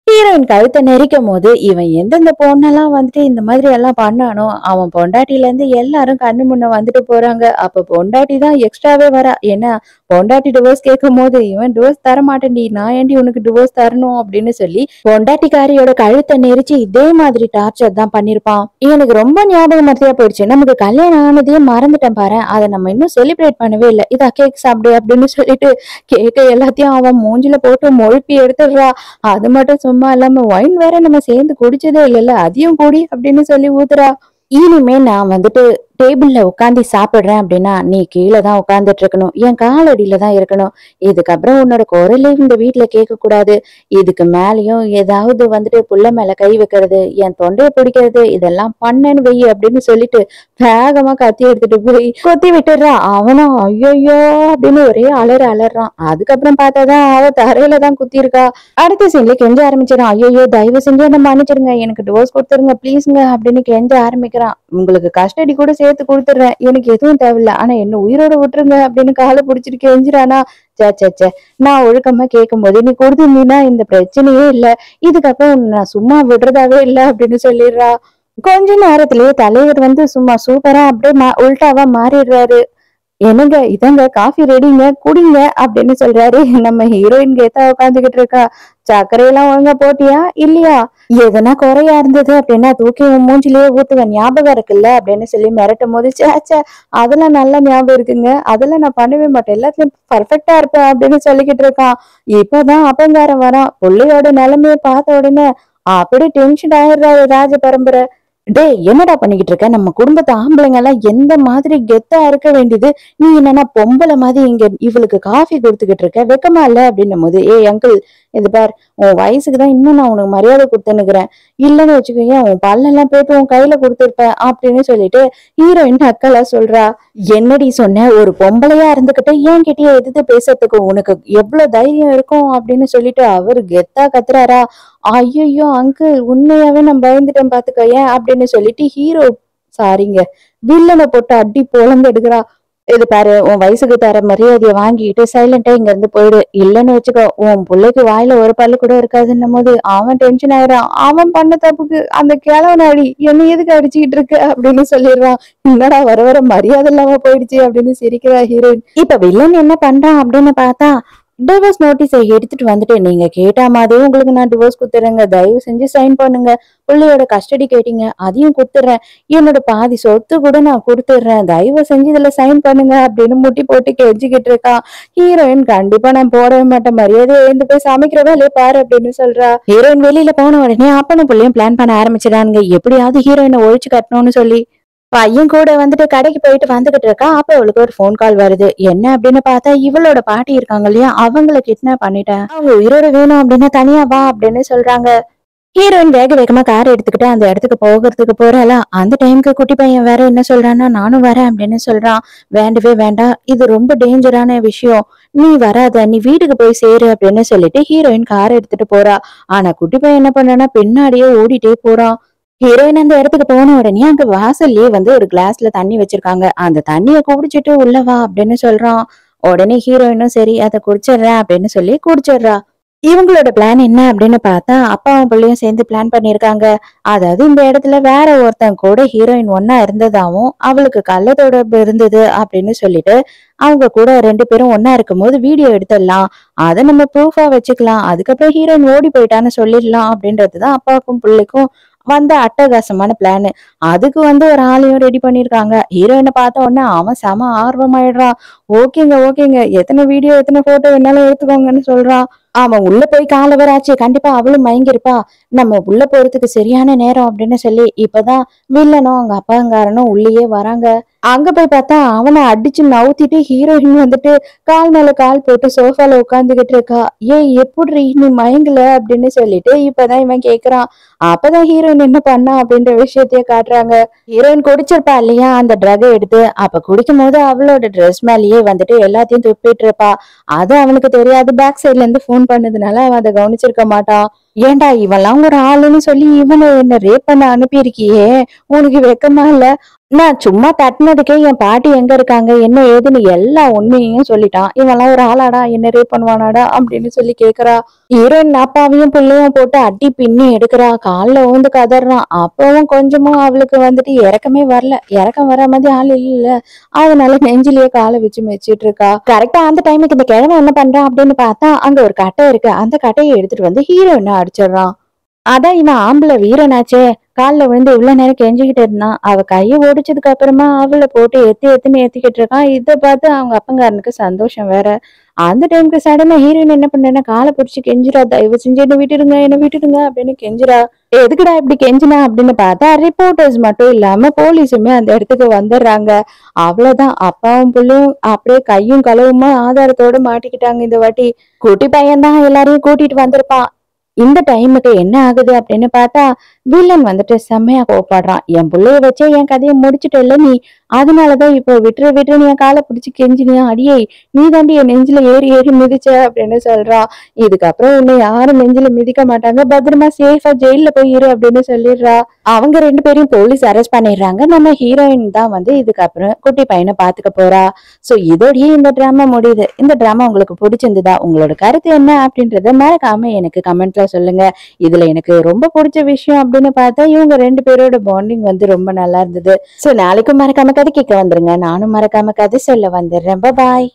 ஹீரோயின் கழுத்தை நெரிக்கும் போது இவன் எந்தெந்த பொண்ணெல்லாம் வந்துட்டு இந்த மாதிரி எல்லாம் பண்ணானோ அவன் பொண்டாட்டில இருந்து எல்லாரும் கண்ணு முன்ன வந்துட்டு போறாங்க. அப்ப பொண்டாட்டி தான் எக்ஸ்ட்ராவே வரா. ஏன்னா பொண்டாட்டி டிவோர்ஸ் கேட்கும் போது இவன் டிவோர்ஸ் தர மாட்டேன்டி, நான் ஏன்டி உனக்கு டிவோர்ஸ் தரணும் அப்படின்னு சொல்லி பொண்டாட்டிக்காரியோட கழுத்தை நெரிச்சு இதே மாதிரி டார்ச்சர் தான் பண்ணிருப்பான். எனக்கு ரொம்ப ஞாபகம் மத்தியா போயிடுச்சு, நமக்கு கல்யாணம் ஆனதையே மறந்துட்டேன் பாரு, அதை நம்ம இன்னும் செலிப்ரேட் பண்ணவே இல்லை. இதா கேக் சாப்பிடு அப்படின்னு சொல்லிட்டு கேக்க எல்லாத்தையும் அவன் மூஞ்சில போட்டு மொழுப்பி எடுத்துடுறா. அது மட்டும் சும்மா இல்லாம ஒயின் வேற நம்ம சேர்ந்து குடிச்சதே இல்லைல்ல, அதையும் கூடி அப்படின்னு சொல்லி ஊத்துறா. இனிமே நான் வந்துட்டு டேபிள்ல உட்காந்து சாப்பிடுறேன் அப்படின்னா நீ கீழே தான் உட்காந்துட்டு இருக்கணும், என் காலடியில தான் இருக்கணும். இதுக்கப்புறம் உன்னோட குரலே இந்த வீட்டுல கேட்க கூடாது. இதுக்கு மேலயும் ஏதாவது வந்துட்டு புள்ள மேல கை வைக்கிறது, என் தொண்டையை பிடிக்கிறது, இதெல்லாம் பண்ணேன்னு வெயி அப்படின்னு சொல்லிட்டு வேகமா கத்தி எடுத்துட்டு போய் கொத்தி விட்டுடுறா. அவனும் ஐயோ அப்படின்னு ஒரே அலறான். அதுக்கப்புறம் பார்த்தாதான் அவ தரையில தான் குத்தி இருக்கா. அடுத்த சீன்ல கெஞ்ச ஆரம்பிச்சிடான். ஐயோ தயவு செஞ்சு என்ன மன்னிச்சிருங்க, எனக்கு டிவோர்ஸ் கொடுத்துருங்க ப்ளீஸ்ங்க அப்படின்னு கெஞ்ச ஆரம்பிக்கிறான். உங்களுக்கு கஸ்டடி கூட சேர்த்து கொடுத்துடுறேன், எனக்கு எதுவும் தேவையில்ல, ஆனா என்ன உயிரோட விட்டுருங்க அப்படின்னு காலை பிடிச்சிட்டு கெஞ்சிரானா. சே நான் ஒழுக்கமா கேட்கும் போது நீ கொடுத்துருந்தீங்கன்னா இந்த பிரச்சனையே இல்ல, இதுக்கப்புறம் நான் சும்மா விடுறதாவே இல்ல அப்படின்னு சொல்லிடுறா. கொஞ்ச நேரத்திலேயே தலைவர் வந்து சும்மா சூப்பரா அப்படியே உல்டாவா மாறிடுறாரு. என்னங்க இதங்க காஃபி ரெடிங்க குடிங்க அப்படின்னு சொல்றாரு. நம்ம ஹீரோயின் கேத்தா உட்காந்துக்கிட்டு இருக்கா. சர்க்கரையெல்லாம் ஒழுங்கா போட்டியா இல்லையா? எதனா குறையா இருந்தது அப்படின்னா தூக்கி உன் மூஞ்சிலேயே ஊத்துவேன், ஞாபகம் இருக்குல்ல அப்படின்னு சொல்லி மிரட்டும் போது சேச்சா அதெல்லாம் நல்ல ஞாபகம் இருக்குங்க, அதெல்லாம் நான் பண்ணவே மாட்டேன், எல்லாத்துலயும் பர்ஃபெக்டா இருப்பேன் அப்படின்னு சொல்லிக்கிட்டு இருக்கான். இப்பதான் அப்பங்காரன் வரான். பிள்ளையோட நிலைமைய பார்த்த உடனே அப்படி டென்ஷன் ஆயிடுறாரு ராஜ பரம்பரை. டேய் என்னடா பண்ணிக்கிட்டு இருக்க? நம்ம குடும்பத்து ஆம்பளைங்க எல்லாம் எந்த மாதிரி கெத்தா இருக்க வேண்டியது, நீ என்னன்னா பொம்பளை மாதிரி இங்க இவளுக்கு காஃபி கொடுத்துக்கிட்டு இருக்க, வெக்கமா இல்ல அப்படின்னும் போது, ஏய் அங்கிள் இது பார், உன் வயசுக்குதான் இன்னும் நான் உனக்கு மரியாதை கொடுத்துன்னுக்குறேன், இல்லன்னு வச்சுக்கோங்க உன் பல்லெல்லாம் போயிட்டு உன் கையில கொடுத்துருப்பேன் அப்படின்னு சொல்லிட்டு ஹீரோயின் அக்கலா சொல்றா. என்னடி சொன்ன? ஒரு பொம்பளையா இருந்துகிட்ட ஏன் கிட்டயே எதிர்த்து பேசுறதுக்கு உனக்கு எவ்வளவு தைரியம் இருக்கும் அப்படின்னு சொல்லிட்டு அவரு கெத்தா கத்துறாரா. ஐயோ அங்கிள் உண்மையாவே நான் பயந்துட்டேன் பாத்துக்கோயேன் அப்படின்னு சொல்லிட்டு ஹீரோ சாரிங்க வில்லனை போட்டு அடி பொழந்து எடுக்கிறா. இது பாரு, உன் வயசுக்கு தர மரியாதையை வாங்கிட்டு சைலண்டா இங்க இருந்து போயிடு, இல்லன்னு வச்சுக்கோ உன் பிள்ளைக்கு வாயில ஒரு பல்லு கூட இருக்காதுன்னும் போது அவன் டென்ஷன் ஆயிடான். அவன் பண்ண தப்புக்கு அந்த கிழவன் அடி என்ன எதுக்கு அடிச்சுக்கிட்டு இருக்கு அப்படின்னு சொல்லிடுறான். என்னடா வர வர மரியாதை இல்லாம போயிடுச்சு அப்படின்னு சிரிக்கிறா ஹீரோயின். இப்ப வில்லன் என்ன பண்றான் அப்படின்னு பார்த்தா, டிவோர்ஸ் நோட்டீஸை எடுத்துட்டு வந்துட்டு நீங்க கேட்ட மாதிரி உங்களுக்கு நான் டிவோர்ஸ் குடுத்துறேங்க, தயவு செஞ்சு சைன் பண்ணுங்க, பிள்ளையோட கஸ்டடி கேட்டீங்க அதையும் குடுத்துறேன், என்னோட பாதி சொத்து கூட நான் கொடுத்துடுறேன், தயவு செஞ்சு இதுல சைன் பண்ணுங்க அப்படின்னு முட்டி போட்டு கெஞ்சிக்கிட்டு இருக்கா. ஹீரோயின் கண்டிப்பா நான் போடவே மாட்டேன், மரியாதையை எழுந்து போய் சமைக்கிற வேலையை பாரு அப்படின்னு சொல்றா. ஹீரோயின் வெளியில போன உடனே அப்பனும் பிள்ளையும் பிளான் பண்ண ஆரம்பிச்சிடானுங்க, எப்படியாவது ஹீரோயினை ஒழிச்சு கட்டணும்னு சொல்லி. பையன் கூட வந்துட்டு கடைக்கு போயிட்டு வந்துகிட்டு இருக்கா. அப்ப அவளுக்கு ஒரு போன் கால் வருது. என்ன அப்படின்னு பார்த்தா இவளோட பாட்டி இருக்காங்க இல்லையா, அவங்கள கிட்னாப் பண்ணிட்டேன், அவங்க உயிரோட வேணும் அப்படின்னா தனியா வா அப்படின்னு சொல்றாங்க. ஹீரோயின் வேக வேகமா கார் எடுத்துக்கிட்டு அந்த இடத்துக்கு போகிறதுக்கு போறாளா. அந்த டைமுக்கு குட்டி பையன் வேற என்ன சொல்றான்னா, நானும் வரேன் அப்படின்னு சொல்றான். வேண்டவே வேண்டாம், இது ரொம்ப டேஞ்சரான விஷயம், நீ வராத, நீ வீட்டுக்கு போய் சேரு அப்படின்னு சொல்லிட்டு ஹீரோயின் கார் எடுத்துட்டு போறா. ஆனா குட்டி பையன் என்ன பண்றான்னா பின்னாடியே ஓடிட்டே போறான். ஹீரோயின் அந்த இடத்துக்கு போன உடனே அங்க வாசல்லயே ஒரு கிளாஸ்ல தண்ணி வச்சிருக்காங்க. அந்த தண்ணிய குடிச்சிட்டு உள்ள வா அப்படின்னு சொல்றான். உடனே ஹீரோயினும் சரி அதை குடிச்சிடுறேன் அப்படின்னு சொல்லி குடிச்சிடுறா. இவங்களோட பிளான் என்ன அப்படின்னு பார்த்தா அப்பாவும் பிள்ளையும் சேர்ந்து பிளான் பண்ணிருக்காங்க. அதாவது இந்த இடத்துல வேற ஒருத்தன் கூட ஹீரோயின் ஒன்னா இருந்ததாவும் அவளுக்கு கள்ள தொடர்பு இருந்தது அப்படின்னு சொல்லிட்டு அவங்க கூட 2 பேரும் ஒன்னா இருக்கும்போது வீடியோ எடுத்துடலாம், அதை நம்ம ப்ரூஃபா வச்சுக்கலாம், அதுக்கப்புறம் ஹீரோயின் ஓடி போயிட்டான்னு சொல்லிடலாம் அப்படின்றதுதான் அப்பாவுக்கும் பிள்ளைக்கும் அட்டகாசமான பிளான். அதுக்கு ஒரு ஆளையும் ரெடி பண்ணிருக்காங்க. ஹீரோயினை பார்த்த உடனே அவன் செம ஆர்வமாயிடுறான். ஓகேங்க ஓகேங்க, எத்தனை வீடியோ எத்தனை போட்டோ வேணாலும் எடுத்துக்கோங்கன்னு சொல்றான். அவன் உள்ள போய் காலவராச்சு, கண்டிப்பா அவளும் மயங்கிருப்பா, நம்ம உள்ள போறதுக்கு சரியான நேரம் அப்படின்னு சொல்லி இப்பதான் வில்லனும் அவங்க அப்பாங்காரனும் உள்ளேயே வராங்க. அங்க போய் பார்த்தா அவனை அடிச்சு நவுத்திட்டு ஹீரோயின் கால் மேல கால் போட்டு சோஃபால உட்காந்துகிட்டு இருக்கா. ஏய் எப்படி நீ மயங்கல அப்படின்னு சொல்லிட்டு இப்பதான் இவன் கேக்குறான். அப்பதான் ஹீரோயின் என்ன பண்ணா அப்படின்ற விஷயத்தையே காட்டுறாங்க. ஹீரோயின் குடிச்சிருப்பா இல்லையா அந்த ட்ரக் எடுத்து, அப்ப குடிக்கும் போது அவளோட ட்ரெஸ் மேலேயே எல்லாத்தையும் துப்பிட்டு இருப்பா. அது அவனுக்கு தெரியாது, பேக் சைட்ல இருந்து போன் பண்ணதுனால அவன் அதை கவனிச்சிருக்க மாட்டான். ஏண்டா இவெல்லாம் ஒரு ஆளுன்னு சொல்லி இவனை என்ன ரேப் பண்ண அனுப்பியிருக்கியே, உனக்கு வெக்கமா இல்ல, நான் சும்மா தட்டினதுக்கே என் பாட்டி எங்க இருக்காங்க என்ன ஏதுன்னு எல்லா உண்மையையும் சொல்லிட்டான், இவெல்லாம் ஒரு ஆளாடா என்ன ரேப் பண்ணுவானாடா அப்படின்னு சொல்லி கேக்குறா. ஹீரோயின் அப்பாவையும் பிள்ளையும் போட்டு அடி பின்னி எடுக்கிறா, கால்ல ஊந்து கதறான். அப்பவும் கொஞ்சமும் அவளுக்கு இறக்கமே வரல, இறக்கம் வர மாதிரி ஆள் இல்ல, அதனால நெஞ்சிலேயே காலை வச்சு மெச்சிட்டு இருக்கா. கரெக்டா அந்த டைமுக்கு இந்த கிழமை என்ன பண்றான் அப்படின்னு பார்த்தா அங்க ஒரு கட்டை இருக்கு, அந்த கட்டையை எடுத்துட்டு ஹீரோயினை அடிச்சிடறான். அதான் இவன் ஆம்பளை வீரனாச்சே, காலில் விழுந்து இவ்வளவு நேரம் கெஞ்சிக்கிட்டு இருந்தான். அவ கையை ஒடிச்சதுக்கு அப்புறமா அவளை போட்டு எத்துன்னு ஏத்திக்கிட்டு இருக்கான். இதை பார்த்து அவங்க அப்பங்காரனுக்கு சந்தோஷம் வேற. அந்த டைமுக்கு சடனா ஹீரோயின் என்ன பண்றேன்னா காலை பிடிச்சி கெஞ்சிரா, தயவு செஞ்சு என்ன விட்டுடுங்க அப்படின்னு கெஞ்சிரா. எதுக்குடா இப்படி கெஞ்சினா அப்படின்னு பார்த்தா ரிப்போர்ட்டர்ஸ் மட்டும் இல்லாம போலீஸுமே அந்த இடத்துக்கு வந்துடுறாங்க. அவ்வளவுதான், அப்பாவும் புள்ளையும் அப்படியே கையும் களவுமா ஆதாரத்தோட மாட்டிக்கிட்டாங்க. இந்த வாட்டி குட்டி பையன் தான் எல்லாரையும் கூட்டிட்டு வந்திருப்பான். இந்த டைமுக்கு என்ன ஆகுது அப்படின்னு பார்த்தா வில்லன் செம்மையா கோவப்படுறான். என் பிள்ளைய வச்சே என் கதையை முடிச்சுட்டல நீ, அதனாலதான் இப்போ விட்டுரு நீ என் காலை பிடிச்சி கெஞ்சினியா, அடியே நீ தாண்டி என் நெஞ்சில ஏறி ஏறி மிதிச்ச அப்படின்னு சொல்றான். இதுக்கப்புறம் உன்னை யாரும் நெஞ்சில மிதிக்க மாட்டாங்க, பத்திரமா சேஃபா ஜெயில போய் இரு அப்படின்னு சொல்லிடுறா. அவங்க 2 பேரையும் போலீஸ் அரெஸ்ட் பண்ணிடுறாங்க. நம்ம ஹீரோயின் தான் இதுக்கப்புறம் குட்டி பையனை பாத்துக்க போறா. சோ இதோடய இந்த டிராமா முடியுது. இந்த டிராமா உங்களுக்கு பிடிச்சிருந்ததா, உங்களோட கருத்து என்ன அப்படின்றத மறக்காம எனக்கு கமெண்ட்ல சொல்லுங்க. இதுல எனக்கு ரொம்ப பிடிச்ச விஷயம் அப்படின்னு பார்த்தா இவங்க 2 பேரோட பாண்டிங் ரொம்ப நல்லா இருந்தது. சோ நாளைக்கும் மறக்காம கதை கேட்க வந்துருங்க, நானும் மறக்காம கதை சொல்ல வந்துடுறேன். பாய்.